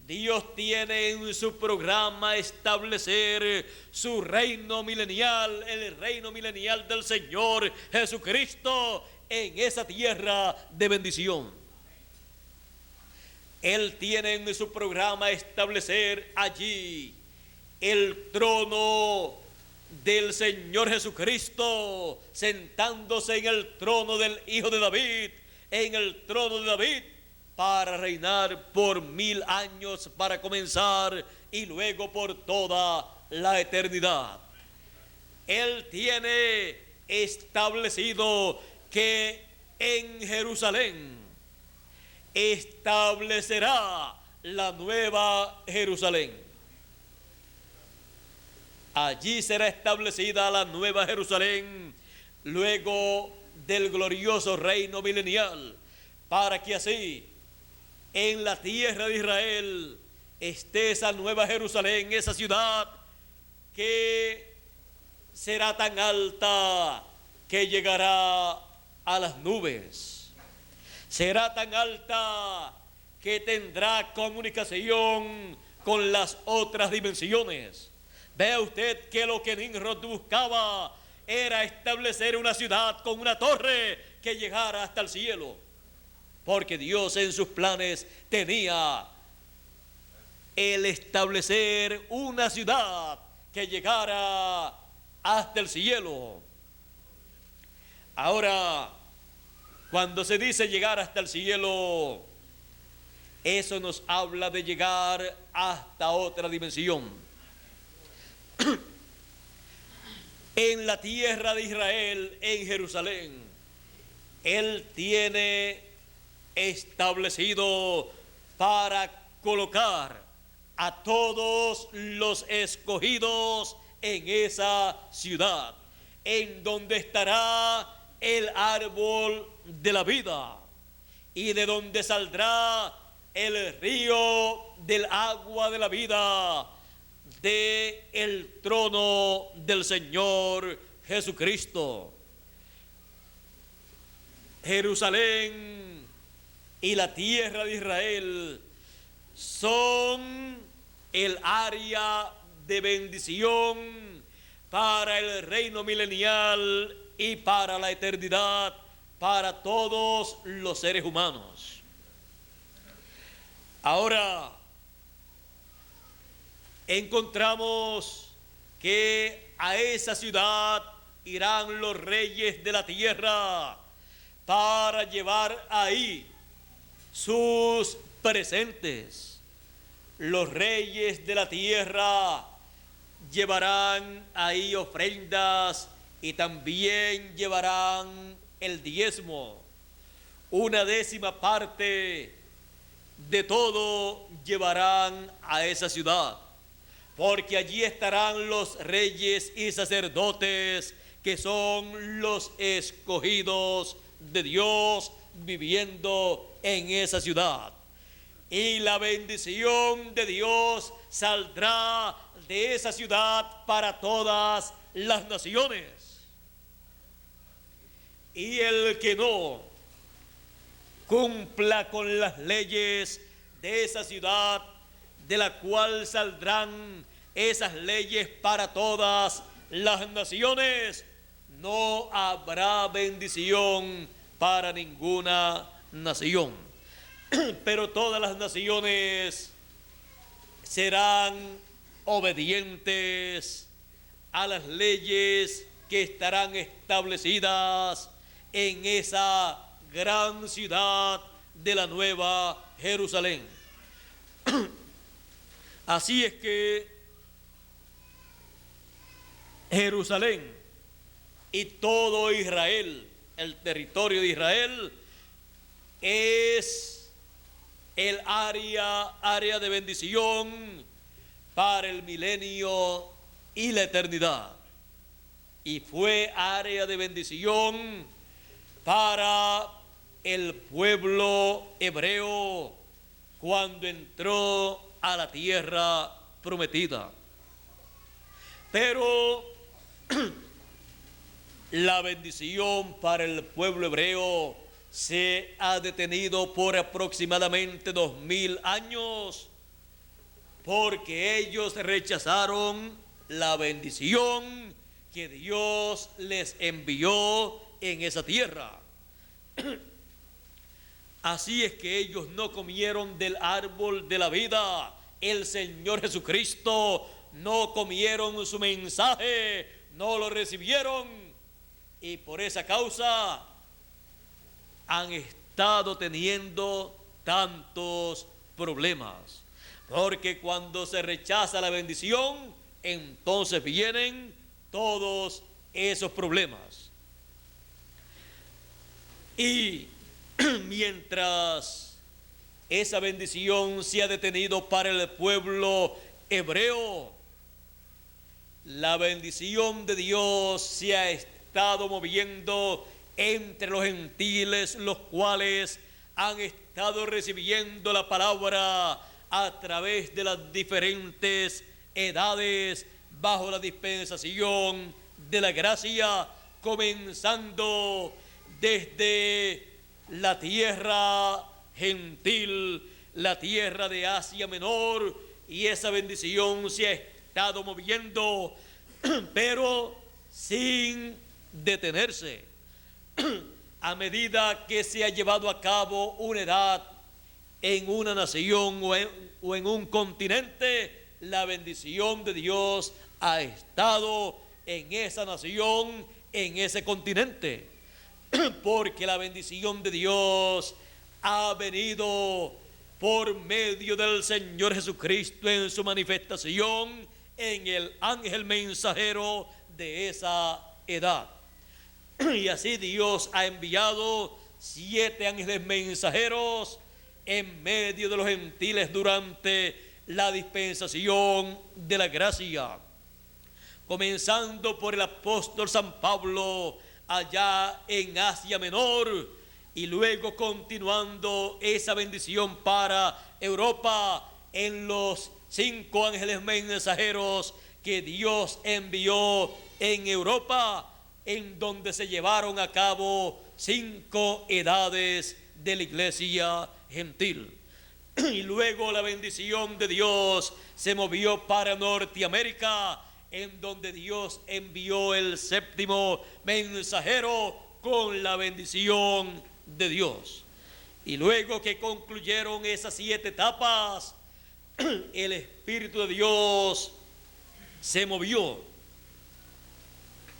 Dios tiene en su programa establecer su reino milenial, el reino milenial del Señor Jesucristo en esa tierra de bendición. Él tiene en su programa establecer allí el trono del Señor Jesucristo, sentándose en el trono del Hijo de David, en el trono de David, para reinar por 1000 años para comenzar y luego por toda la eternidad. Él tiene establecido que en Jerusalén establecerá la nueva Jerusalén. Allí será establecida la nueva Jerusalén luego del glorioso reino milenial, para que así en la tierra de Israel esté esa nueva Jerusalén, esa ciudad que será tan alta que llegará a las nubes. Será tan alta que tendrá comunicación con las otras dimensiones. Vea usted que lo que Nimrod buscaba era establecer una ciudad con una torre que llegara hasta el cielo, porque Dios en sus planes tenía el establecer una ciudad que llegara hasta el cielo. Ahora, cuando se dice llegar hasta el cielo, eso nos habla de llegar hasta otra dimensión. En la tierra de Israel, en Jerusalén, Él tiene establecido para colocar a todos los escogidos en esa ciudad, en donde estará el árbol de la vida y de donde saldrá el río del agua de la vida, de el trono del Señor Jesucristo. Jerusalén y la tierra de Israel son el área de bendición para el reino milenial y para la eternidad, para todos los seres humanos. Ahora encontramos que a esa ciudad irán los reyes de la tierra para llevar ahí sus presentes. Los reyes de la tierra llevarán ahí ofrendas y también llevarán el diezmo. 1/10 parte de todo llevarán a esa ciudad, porque allí estarán los reyes y sacerdotes que son los escogidos de Dios viviendo en esa ciudad. Y la bendición de Dios saldrá de esa ciudad para todas las naciones. y el que no cumpla con las leyes de esa ciudad, de la cual saldrán esas leyes para todas las naciones, no habrá bendición para ninguna nación. Pero todas las naciones serán obedientes a las leyes que estarán establecidas en esa gran ciudad de la Nueva Jerusalén. Así es que Jerusalén y todo Israel, el territorio de Israel, es el área de bendición para el milenio y la eternidad. Y fue área de bendición para el pueblo hebreo cuando entró a la tierra prometida. Pero la bendición para el pueblo hebreo se ha detenido por aproximadamente 2000 años, porque ellos rechazaron la bendición que Dios les envió en esa tierra. Así es que ellos no comieron del árbol de la vida. El Señor Jesucristo, no comieron su mensaje, no lo recibieron, y por esa causa han estado teniendo tantos problemas. Porque cuando se rechaza la bendición, entonces vienen todos esos problemas. Y mientras esa bendición se ha detenido para el pueblo hebreo, la bendición de Dios se ha estado moviendo entre los gentiles, los cuales han estado recibiendo la palabra a través de las diferentes edades bajo la dispensación de la gracia, comenzando desde la tierra gentil, la tierra de Asia Menor, y esa bendición se ha estado moviendo, pero sin detenerse. A medida que se ha llevado a cabo una edad en una nación o en un continente, la bendición de Dios ha estado en esa nación, en ese continente, porque la bendición de Dios ha venido por medio del Señor Jesucristo en su manifestación en el ángel mensajero de esa edad. Y así Dios ha enviado 7 ángeles mensajeros en medio de los gentiles durante la dispensación de la gracia, comenzando por el apóstol San Pablo allá en Asia Menor, y luego continuando esa bendición para Europa en los 5 ángeles mensajeros que Dios envió en Europa, en donde se llevaron a cabo 5 edades de la iglesia gentil. Y luego la bendición de Dios se movió para Norteamérica, en donde Dios envió el 7º mensajero con la bendición de Dios. Y luego que concluyeron esas 7 etapas, el Espíritu de Dios se movió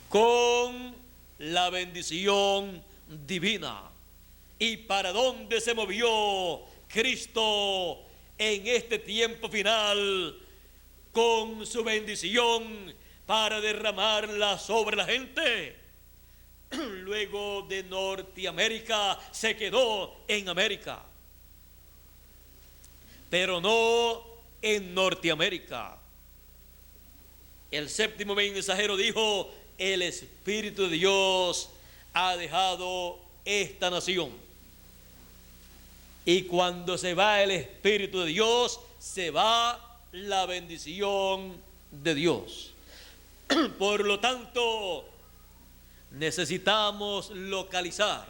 con la bendición divina. ¿Y para dónde se movió Cristo en este tiempo final con su bendición para derramarla sobre la gente? Luego de Norteamérica se quedó en América, pero no en Norteamérica. El 7º mensajero dijo: el Espíritu de Dios ha dejado esta nación. Y cuando se va el Espíritu de Dios, se va la bendición de Dios. Por lo tanto, necesitamos localizar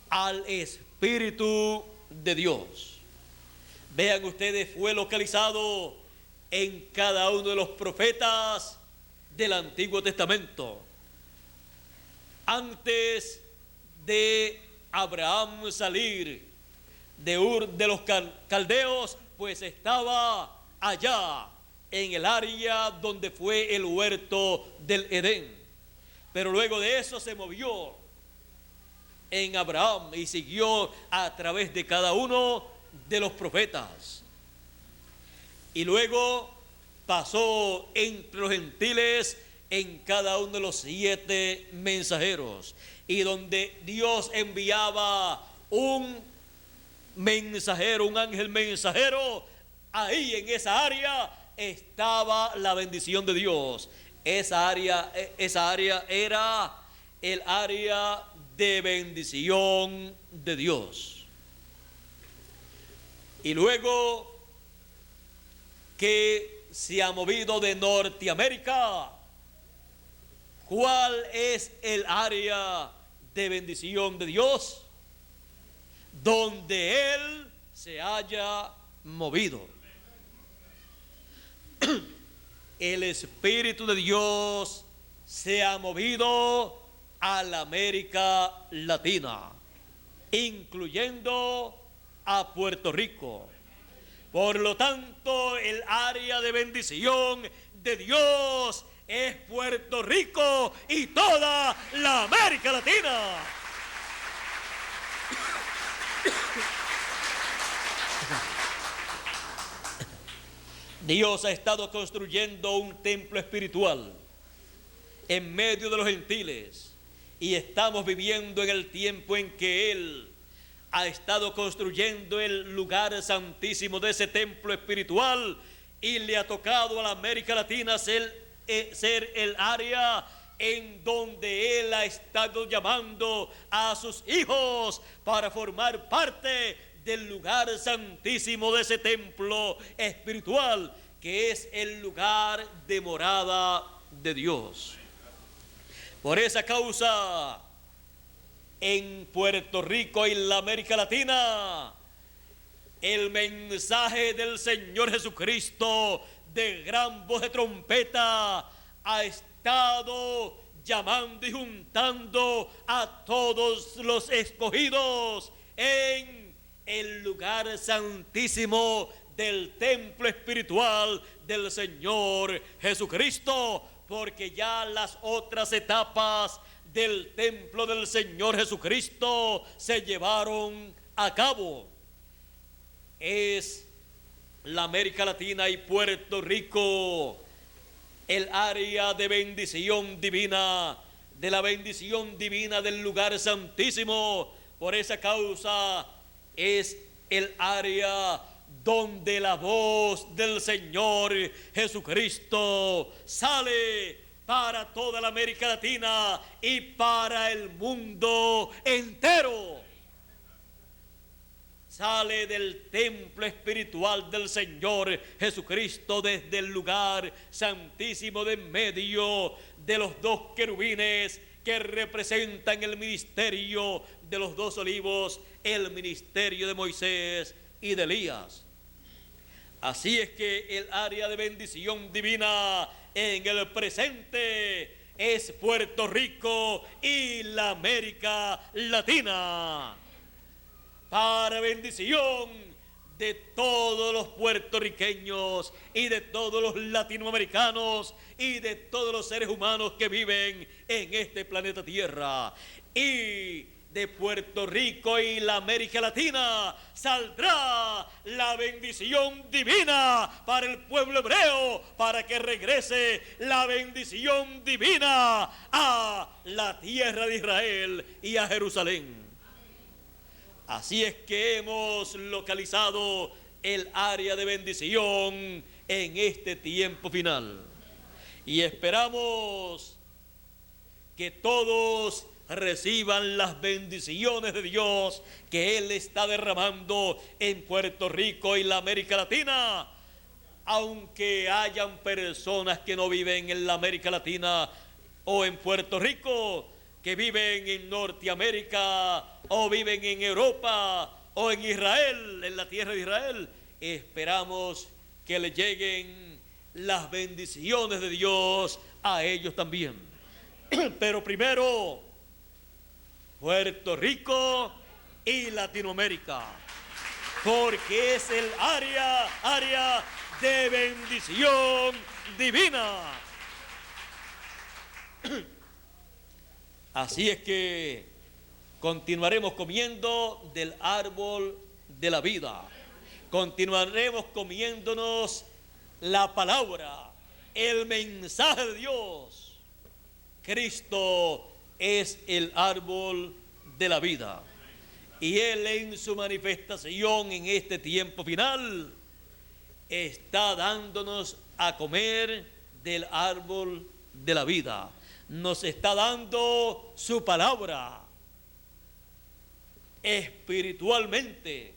al Espíritu de Dios. Vean ustedes, fue localizado en cada uno de los profetas del Antiguo Testamento. Antes de Abraham salir de Ur de los caldeos, pues estaba allá en el área donde fue el huerto del Edén. Pero luego de eso se movió en Abraham y siguió a través de cada uno de los profetas. Y luego pasó entre los gentiles en cada uno de los 7 mensajeros. Y donde Dios enviaba un mensajero, un ángel mensajero, ahí en esa área estaba la bendición de Dios. Esa área era el área de bendición de Dios. Y luego que se ha movido de Norteamérica, ¿cuál es el área de bendición de Dios? Donde Él se haya movido. El Espíritu de Dios se ha movido a la América Latina, incluyendo a Puerto Rico. Por lo tanto, el área de bendición de Dios es Puerto Rico y toda la América Latina. Dios ha estado construyendo un templo espiritual en medio de los gentiles, y estamos viviendo en el tiempo en que Él ha estado construyendo el lugar santísimo de ese templo espiritual, y le ha tocado a la América Latina ser el área en donde Él ha estado llamando a sus hijos para formar parte del lugar santísimo de ese templo espiritual, que es el lugar de morada de Dios. Por esa causa, en Puerto Rico y la América Latina, el mensaje del Señor Jesucristo de gran voz de trompeta ha estado llamando y juntando a todos los escogidos en el lugar santísimo del templo espiritual del Señor Jesucristo, porque ya las otras etapas del templo del Señor Jesucristo se llevaron a cabo. Es la América Latina y Puerto Rico el área de bendición divina, de la bendición divina del lugar santísimo. Por esa causa es el área donde la voz del Señor Jesucristo sale para toda la América Latina y para el mundo entero. Sale del templo espiritual del Señor Jesucristo, desde el lugar santísimo de en medio de los 2 querubines que representan el ministerio de los 2 olivos, el ministerio de Moisés y de Elías. Así es que el área de bendición divina en el presente es Puerto Rico y la América Latina, para bendición de todos los puertorriqueños y de todos los latinoamericanos y de todos los seres humanos que viven en este planeta Tierra. Y de Puerto Rico y la América Latina saldrá la bendición divina para el pueblo hebreo, para que regrese la bendición divina a la tierra de Israel y a Jerusalén. Así es que hemos localizado el área de bendición en este tiempo final, y esperamos que todos reciban las bendiciones de Dios que Él está derramando en Puerto Rico y la América Latina. Aunque hayan personas que no viven en la América Latina o en Puerto Rico, que viven en Norteamérica o viven en Europa o en Israel, en la tierra de Israel, esperamos que le lleguen las bendiciones de Dios a ellos también. Pero primero, Puerto Rico y Latinoamérica, porque es el área de bendición divina. Así es que continuaremos comiendo del árbol de la vida. Continuaremos comiéndonos la palabra, el mensaje de Dios. Cristo es el árbol de la vida. Y Él en su manifestación en este tiempo final está dándonos a comer del árbol de la vida. Nos está dando su palabra espiritualmente.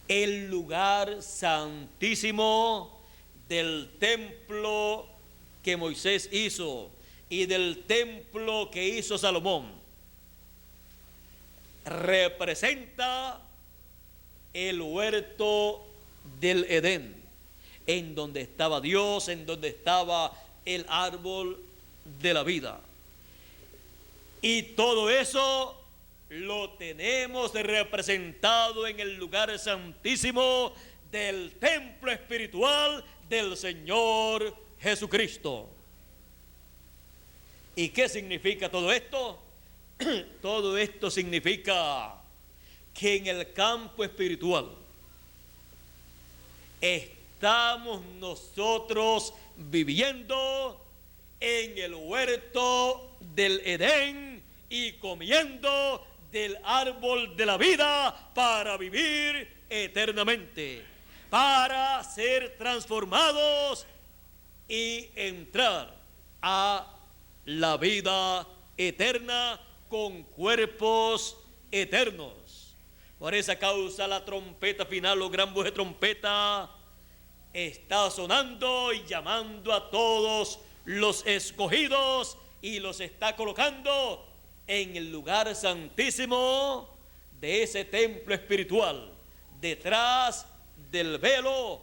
El lugar santísimo del templo que Moisés hizo y del templo que hizo Salomón representa el huerto del Edén, en donde estaba Dios, en donde estaba el árbol de la vida. Y todo eso lo tenemos representado en el lugar santísimo del templo espiritual del Señor Jesucristo. ¿Y qué significa todo esto? Todo esto significa que en el campo espiritual estamos nosotros viviendo en el huerto del Edén y comiendo del árbol de la vida para vivir eternamente, para ser transformados y entrar a la vida eterna con cuerpos eternos. Por esa causa la trompeta final o gran voz de trompeta está sonando y llamando a todos los escogidos y los está colocando en el lugar santísimo de ese templo espiritual. Detrás del velo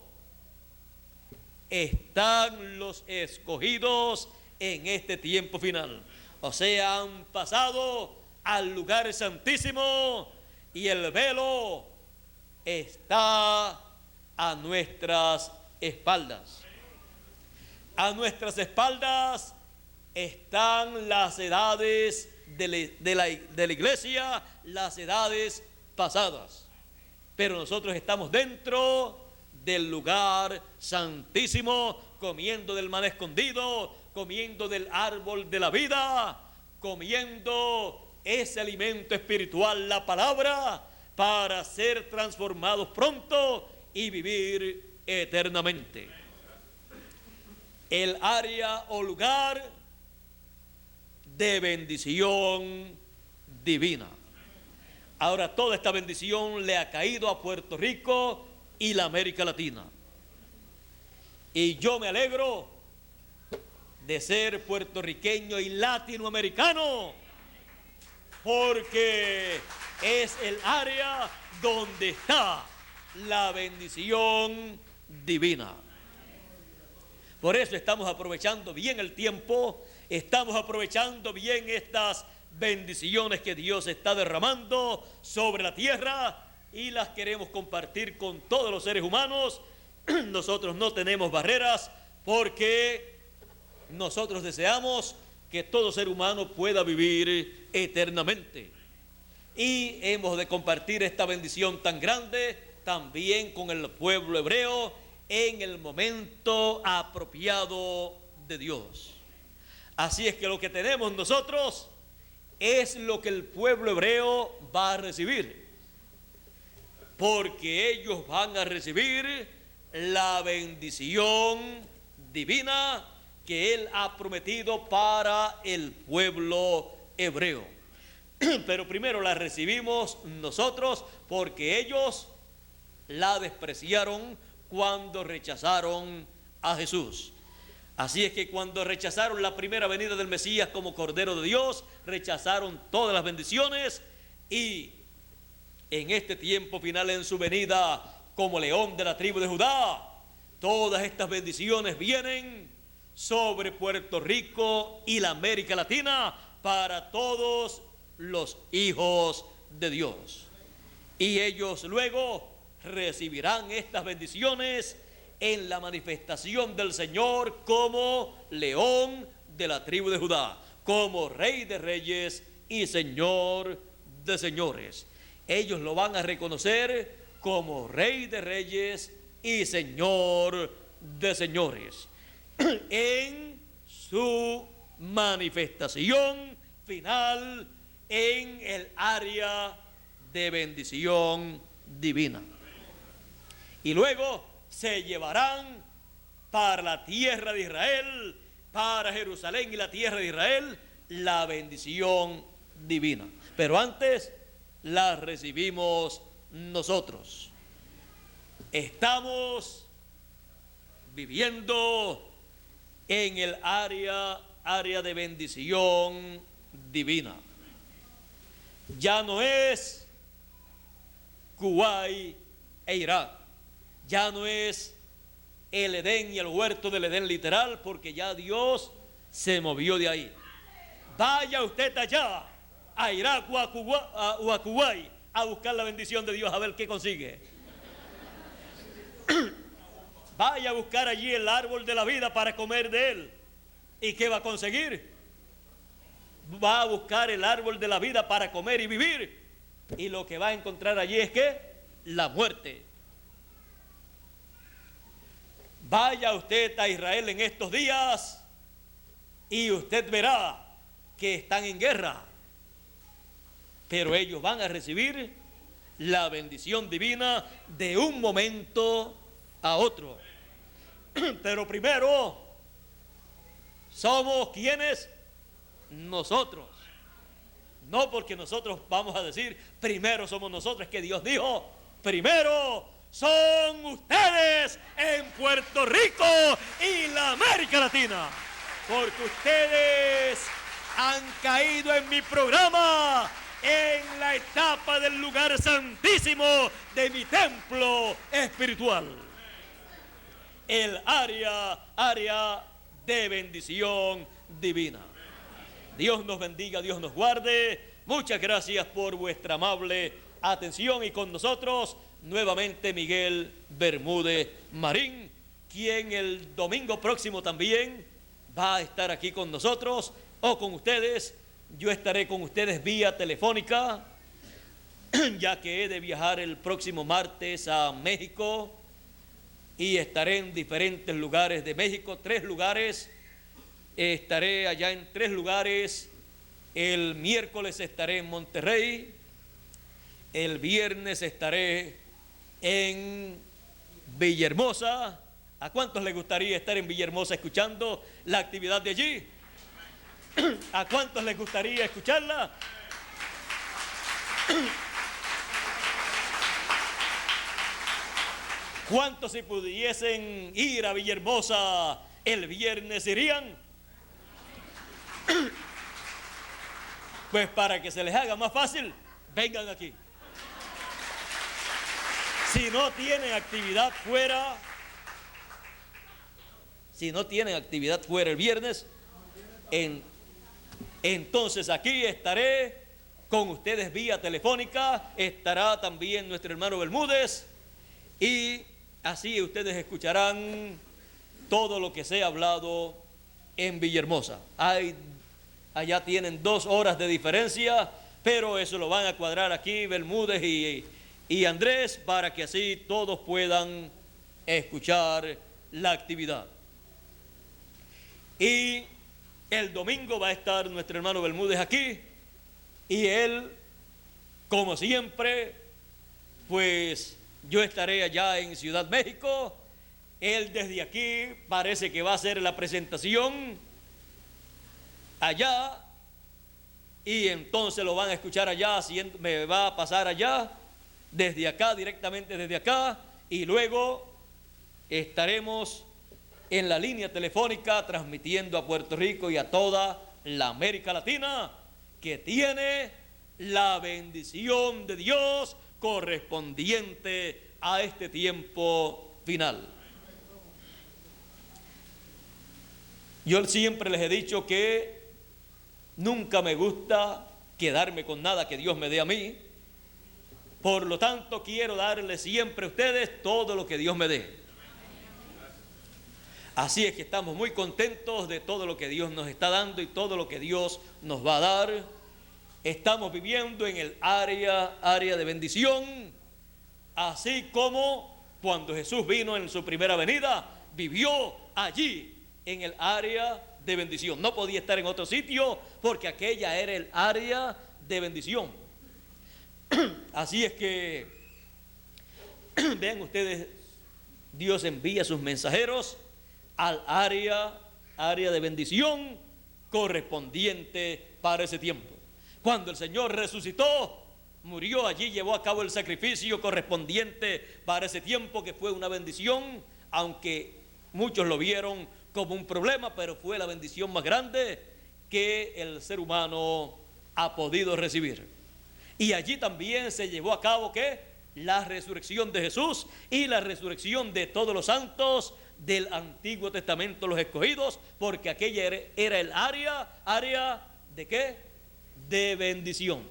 están los escogidos en este tiempo final. O sea, han pasado al lugar santísimo y el velo está a nuestras espaldas. A nuestras espaldas están las edades de la iglesia, las edades pasadas. Pero nosotros estamos dentro del lugar santísimo, comiendo del maná escondido, comiendo del árbol de la vida, comiendo ese alimento espiritual, la palabra, para ser transformados pronto y vivir eternamente. El área o lugar de bendición divina. Ahora toda esta bendición le ha caído a Puerto Rico y la América Latina. Y yo me alegro de ser puertorriqueño y latinoamericano, porque es el área donde está la bendición divina. Por eso estamos aprovechando bien el tiempo, estamos aprovechando bien estas bendiciones que Dios está derramando sobre la tierra y las queremos compartir con todos los seres humanos. Nosotros no tenemos barreras porque nosotros deseamos que todo ser humano pueda vivir eternamente. Y hemos de compartir esta bendición tan grande también con el pueblo hebreo en el momento apropiado de Dios. Así es que lo que tenemos nosotros es lo que el pueblo hebreo va a recibir, porque ellos van a recibir la bendición divina que Él ha prometido para el pueblo hebreo. Pero primero la recibimos nosotros porque ellos la despreciaron cuando rechazaron a Jesús. Así es que cuando rechazaron la primera venida del Mesías como Cordero de Dios, rechazaron todas las bendiciones, y en este tiempo final, en su venida como León de la tribu de Judá, todas estas bendiciones vienen sobre Puerto Rico y la América Latina para todos los hijos de Dios. Y ellos luego recibirán estas bendiciones en la manifestación del Señor como León de la tribu de Judá, como Rey de Reyes y Señor de Señores. Ellos lo van a reconocer como Rey de Reyes y Señor de Señores en su manifestación final en el área de bendición divina. Y luego se llevarán para la tierra de Israel, para Jerusalén y la tierra de Israel, la bendición divina. Pero antes la recibimos nosotros. Estamos viviendo en el área de bendición divina. Ya no es Kuwait e Irak, ya no es el Edén y el huerto del Edén literal, porque ya Dios se movió de ahí. Vaya usted allá a Irak o a Kuwait a buscar la bendición de Dios, a ver qué consigue. Vaya a buscar allí el árbol de la vida para comer de él. ¿Y qué va a conseguir? Va a buscar el árbol de la vida para comer y vivir. Y lo que va a encontrar allí es que la muerte. Vaya usted a Israel en estos días y usted verá que están en guerra. Pero ellos van a recibir la bendición divina de un momento a otro. Pero primero, ¿somos quiénes? Nosotros. No porque nosotros vamos a decir, primero somos nosotros, es que Dios dijo, primero son ustedes en Puerto Rico y la América Latina. Porque ustedes han caído en mi programa, en la etapa del lugar santísimo de mi templo espiritual. El área de bendición divina. Dios nos bendiga, Dios nos guarde. Muchas gracias por vuestra amable atención, y con nosotros nuevamente Miguel Bermúdez Marín, quien el domingo próximo también va a estar aquí con nosotros o con ustedes. Yo estaré con ustedes vía telefónica, ya que he de viajar el próximo martes a México y estaré en diferentes lugares de México, 3 lugares. Estaré allá en 3 lugares. El miércoles estaré en Monterrey, el viernes estaré en Villahermosa. ¿A cuántos les gustaría estar en Villahermosa escuchando la actividad de allí? ¿A cuántos les gustaría escucharla? ¿Cuántos, si pudiesen ir a Villahermosa el viernes, irían? Pues para que se les haga más fácil, vengan aquí. Si no tienen actividad fuera, el viernes, entonces aquí estaré con ustedes vía telefónica. Estará también nuestro hermano Bermúdez, y así ustedes escucharán todo lo que se ha hablado en Villahermosa. Allá tienen 2 horas de diferencia, pero eso lo van a cuadrar aquí Bermúdez y Andrés, para que así todos puedan escuchar la actividad. Y el domingo va a estar nuestro hermano Bermúdez aquí, y él, como siempre, pues yo estaré allá en Ciudad México. Él desde aquí parece que va a hacer la presentación allá, y entonces lo van a escuchar allá, me va a pasar allá, desde acá, directamente desde acá, y luego estaremos en la línea telefónica transmitiendo a Puerto Rico y a toda la América Latina, que tiene la bendición de Dios correspondiente a este tiempo final. Yo siempre les he dicho que nunca me gusta quedarme con nada que Dios me dé a mí. Por lo tanto, quiero darles siempre a ustedes todo lo que Dios me dé. Así es que estamos muy contentos de todo lo que Dios nos está dando y todo lo que Dios nos va a dar. Estamos viviendo en el área de bendición, así como cuando Jesús vino en su primera venida, vivió allí en el área de bendición. No podía estar en otro sitio porque aquella era el área de bendición. Así es que vean ustedes, Dios envía sus mensajeros al área de bendición correspondiente para ese tiempo. Cuando el Señor resucitó, murió allí, llevó a cabo el sacrificio correspondiente para ese tiempo, que fue una bendición, aunque muchos lo vieron como un problema, pero fue la bendición más grande que el ser humano ha podido recibir. Y allí también se llevó a cabo ¿qué? La resurrección de Jesús y la resurrección de todos los santos del Antiguo Testamento, los escogidos, porque aquella era el área de ¿qué? De bendición.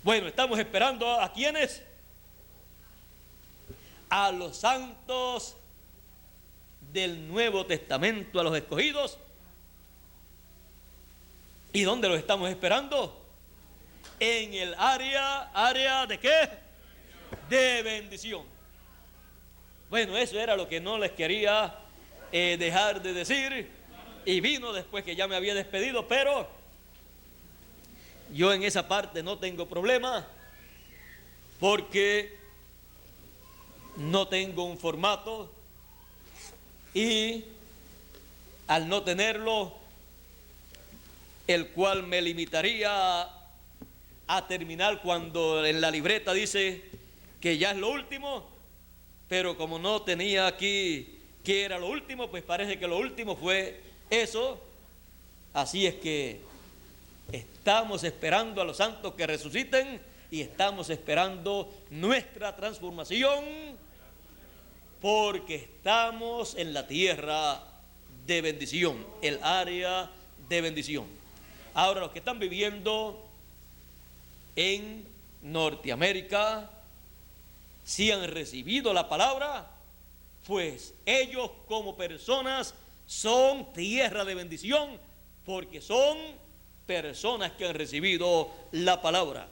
Bueno, estamos esperando a ¿quiénes? A los santos del Nuevo Testamento, a los escogidos. ¿Y dónde los estamos esperando? En el área ¿de qué? De bendición. Bueno, eso era lo que no les quería dejar de decir, y vino después que ya me había despedido, pero yo en esa parte no tengo problema, porque no tengo un formato, y al no tenerlo, el cual me limitaría a terminar cuando en la libreta dice que ya es lo último, pero como no tenía aquí que era lo último, pues parece que lo último fue eso. Así es que estamos esperando a los santos que resuciten y estamos esperando nuestra transformación, porque estamos en la tierra de bendición, el área de bendición. Ahora, los que están viviendo en Norteamérica, si han recibido la palabra, pues ellos como personas son tierra de bendición, porque son personas que han recibido la palabra.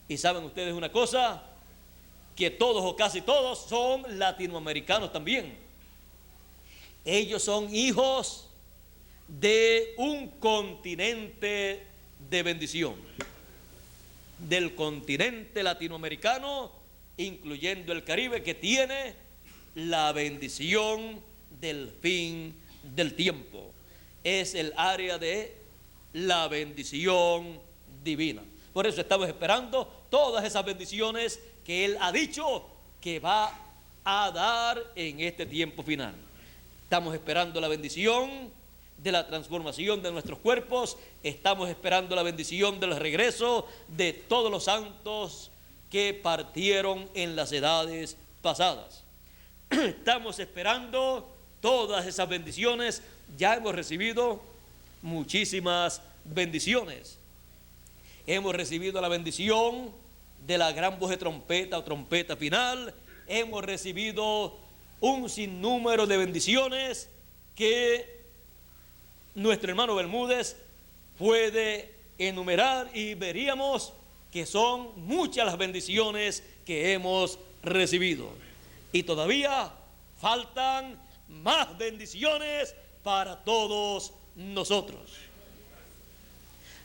Y saben ustedes una cosa, que todos o casi todos son latinoamericanos también. Ellos son hijos de un continente de bendición, del continente latinoamericano, incluyendo el Caribe, que tiene la bendición del fin del tiempo. Es el área de la bendición divina. Por eso estamos esperando todas esas bendiciones que Él ha dicho que va a dar en este tiempo final. Estamos esperando la bendición de la transformación de nuestros cuerpos, estamos esperando la bendición del regreso de todos los santos que partieron en las edades pasadas. Estamos esperando todas esas bendiciones. Ya hemos recibido muchísimas bendiciones. Hemos recibido la bendición de la gran voz de trompeta o trompeta final. Hemos recibido un sinnúmero de bendiciones que nuestro hermano Bermúdez puede enumerar, y veríamos que son muchas las bendiciones que hemos recibido. Y todavía faltan más bendiciones para todos nosotros.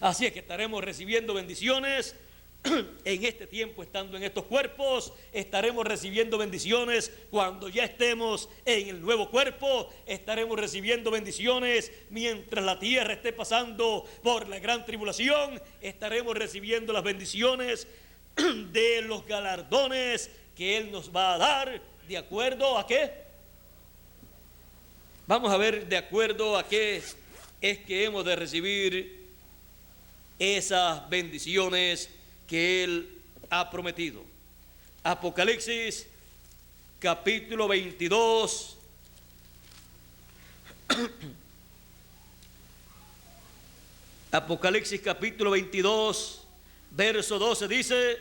Así es que estaremos recibiendo bendiciones en este tiempo, estando en estos cuerpos. Estaremos recibiendo bendiciones cuando ya estemos en el nuevo cuerpo. Estaremos recibiendo bendiciones mientras la tierra esté pasando por la gran tribulación. Estaremos recibiendo las bendiciones de los galardones que Él nos va a dar ¿De acuerdo a qué? Vamos a ver de acuerdo a qué es que hemos de recibir esas bendiciones que Él ha prometido. Apocalipsis capítulo 22. Apocalipsis capítulo 22, verso 12 dice: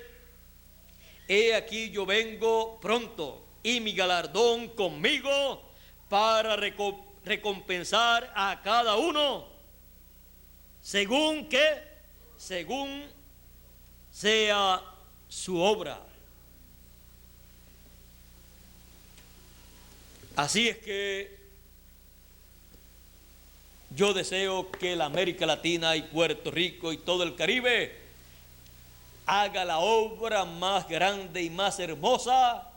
he aquí yo vengo pronto, y mi galardón conmigo para recompensar a cada uno según que, según sea su obra. Así es que yo deseo que la América Latina y Puerto Rico y todo el Caribe haga la obra más grande y más hermosa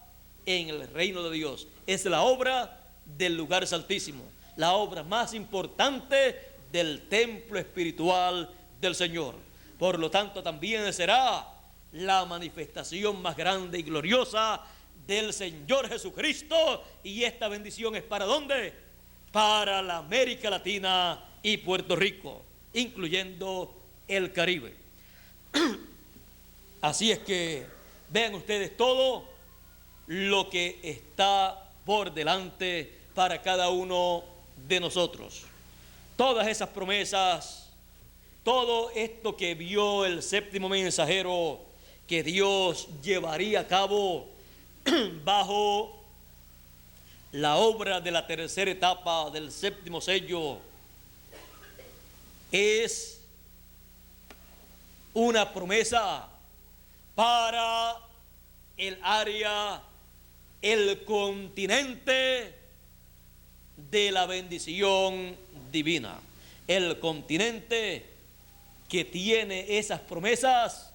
en el reino de Dios. Es la obra del lugar santísimo, la obra más importante del templo espiritual del Señor. Por lo tanto, también será la manifestación más grande y gloriosa del Señor Jesucristo. Y esta bendición es ¿para dónde? Para la América Latina y Puerto Rico, incluyendo el Caribe. Así es que vean ustedes todo lo que está por delante para cada uno de nosotros. Todas esas promesas, todo esto que vio el séptimo mensajero que Dios llevaría a cabo bajo la obra de la tercera etapa del séptimo sello, es una promesa para el área, el continente de la bendición divina. El continente que tiene esas promesas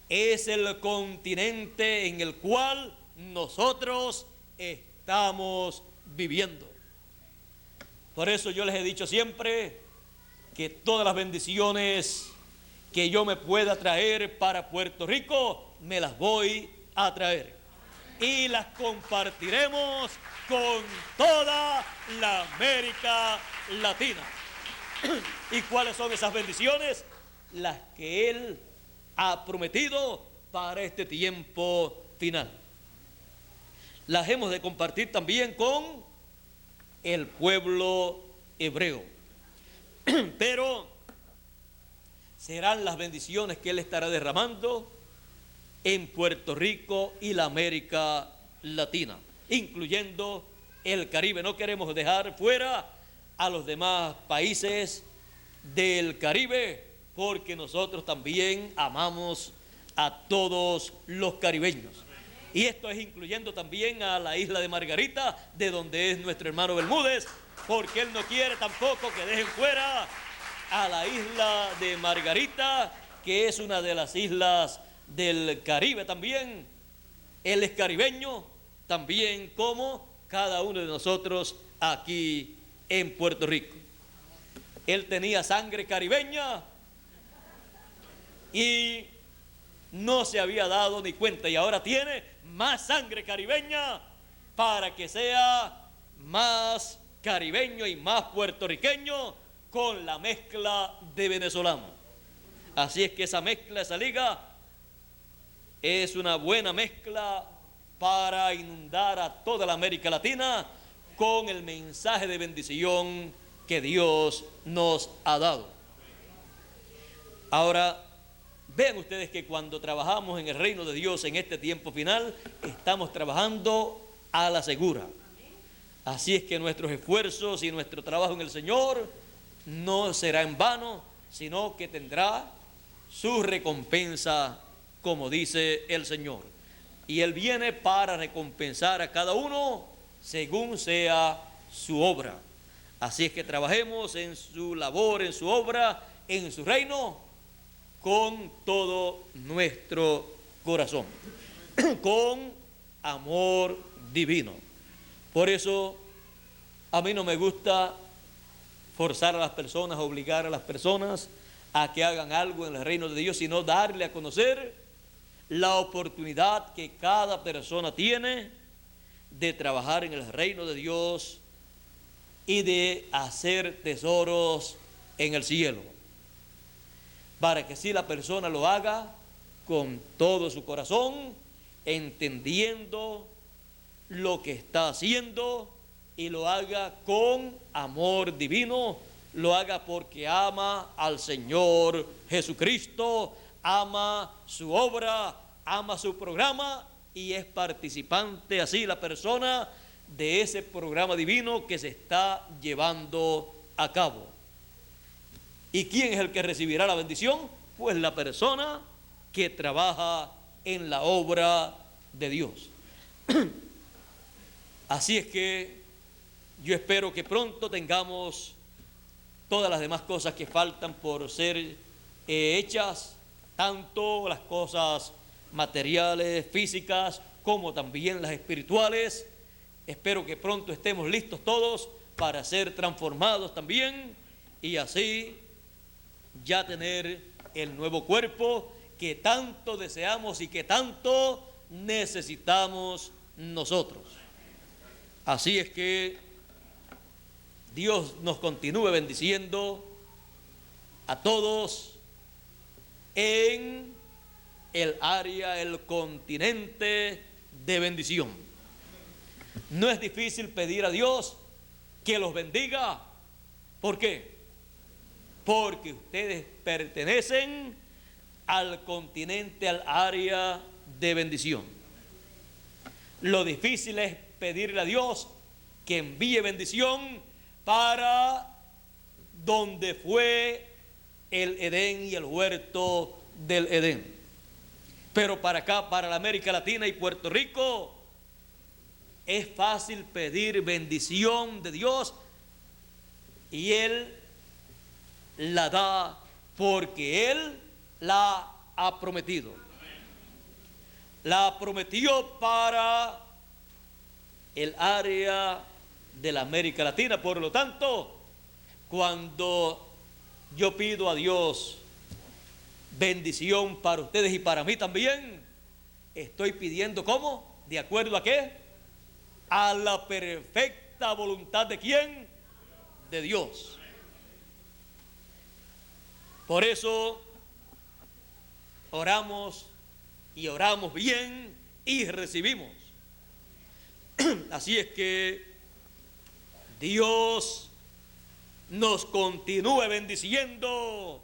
es el continente en el cual nosotros estamos viviendo. Por eso yo les he dicho siempre que todas las bendiciones que yo me pueda traer para Puerto Rico, me las voy a traer y las compartiremos con toda la América Latina. ¿Y cuáles son esas bendiciones? Las que Él ha prometido para este tiempo final. Las hemos de compartir también con el pueblo hebreo. Pero serán las bendiciones que Él estará derramando en Puerto Rico y la América Latina, incluyendo el Caribe. No queremos dejar fuera a los demás países del Caribe, porque nosotros también amamos a todos los caribeños. Y esto es incluyendo también a la isla de Margarita, de donde es nuestro hermano Bermúdez, porque él no quiere tampoco que dejen fuera a la isla de Margarita, que es una de las islas del Caribe también. Él es caribeño, también como cada uno de nosotros aquí en Puerto Rico. Él tenía sangre caribeña y no se había dado ni cuenta, y ahora tiene más sangre caribeña para que sea más caribeño y más puertorriqueño con la mezcla de venezolano. Así es que esa mezcla, esa liga, es una buena mezcla para inundar a toda la América Latina con el mensaje de bendición que Dios nos ha dado. Ahora, vean ustedes que cuando trabajamos en el reino de Dios en este tiempo final, estamos trabajando a la segura. Así es que nuestros esfuerzos y nuestro trabajo en el Señor no será en vano, sino que tendrá su recompensa, como dice el Señor. Y Él viene para recompensar a cada uno según sea su obra. Así es que trabajemos en su labor, en su obra, en su reino, con todo nuestro corazón, con amor divino. Por eso a mí no me gusta forzar a las personas, obligar a las personas a que hagan algo en el reino de Dios, sino darle a conocer la oportunidad que cada persona tiene de trabajar en el reino de Dios y de hacer tesoros en el cielo, para que si la persona lo haga con todo su corazón, entendiendo lo que está haciendo, y lo haga con amor divino, lo haga porque ama al Señor Jesucristo, ama su obra, ama su programa, y es participante así la persona de ese programa divino que se está llevando a cabo. ¿Y quién es el que recibirá la bendición? Pues la persona que trabaja en la obra de Dios. Así es que yo espero que pronto tengamos todas las demás cosas que faltan por ser hechas, tanto las cosas materiales, físicas, como también las espirituales. Espero que pronto estemos listos todos para ser transformados también, y así ya tener el nuevo cuerpo que tanto deseamos y que tanto necesitamos nosotros. Así es que Dios nos continúe bendiciendo a todos en el área, el continente de bendición. No es difícil pedir a Dios que los bendiga. ¿Por qué? Porque ustedes pertenecen al continente, al área de bendición. Lo difícil es pedirle a Dios que envíe bendición para donde fue el Edén y el huerto del Edén. Pero para acá, para la América Latina y Puerto Rico, es fácil pedir bendición de Dios, y Él la da porque Él la ha prometido. La prometió para el área de la América Latina. Por lo tanto, cuando yo pido a Dios bendición para ustedes y para mí también, estoy pidiendo ¿cómo? ¿De acuerdo a qué? A la perfecta voluntad de ¿quién? De Dios. Por eso oramos, y oramos bien y recibimos. Así es que Dios nos continúe bendiciendo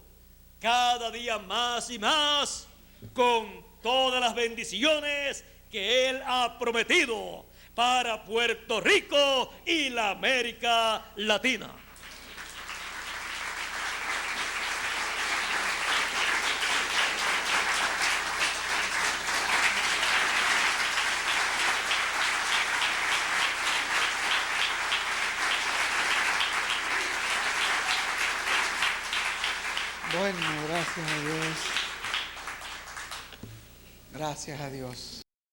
cada día más y más con todas las bendiciones que Él ha prometido para Puerto Rico y la América Latina. Bueno, gracias a Dios. Gracias a Dios.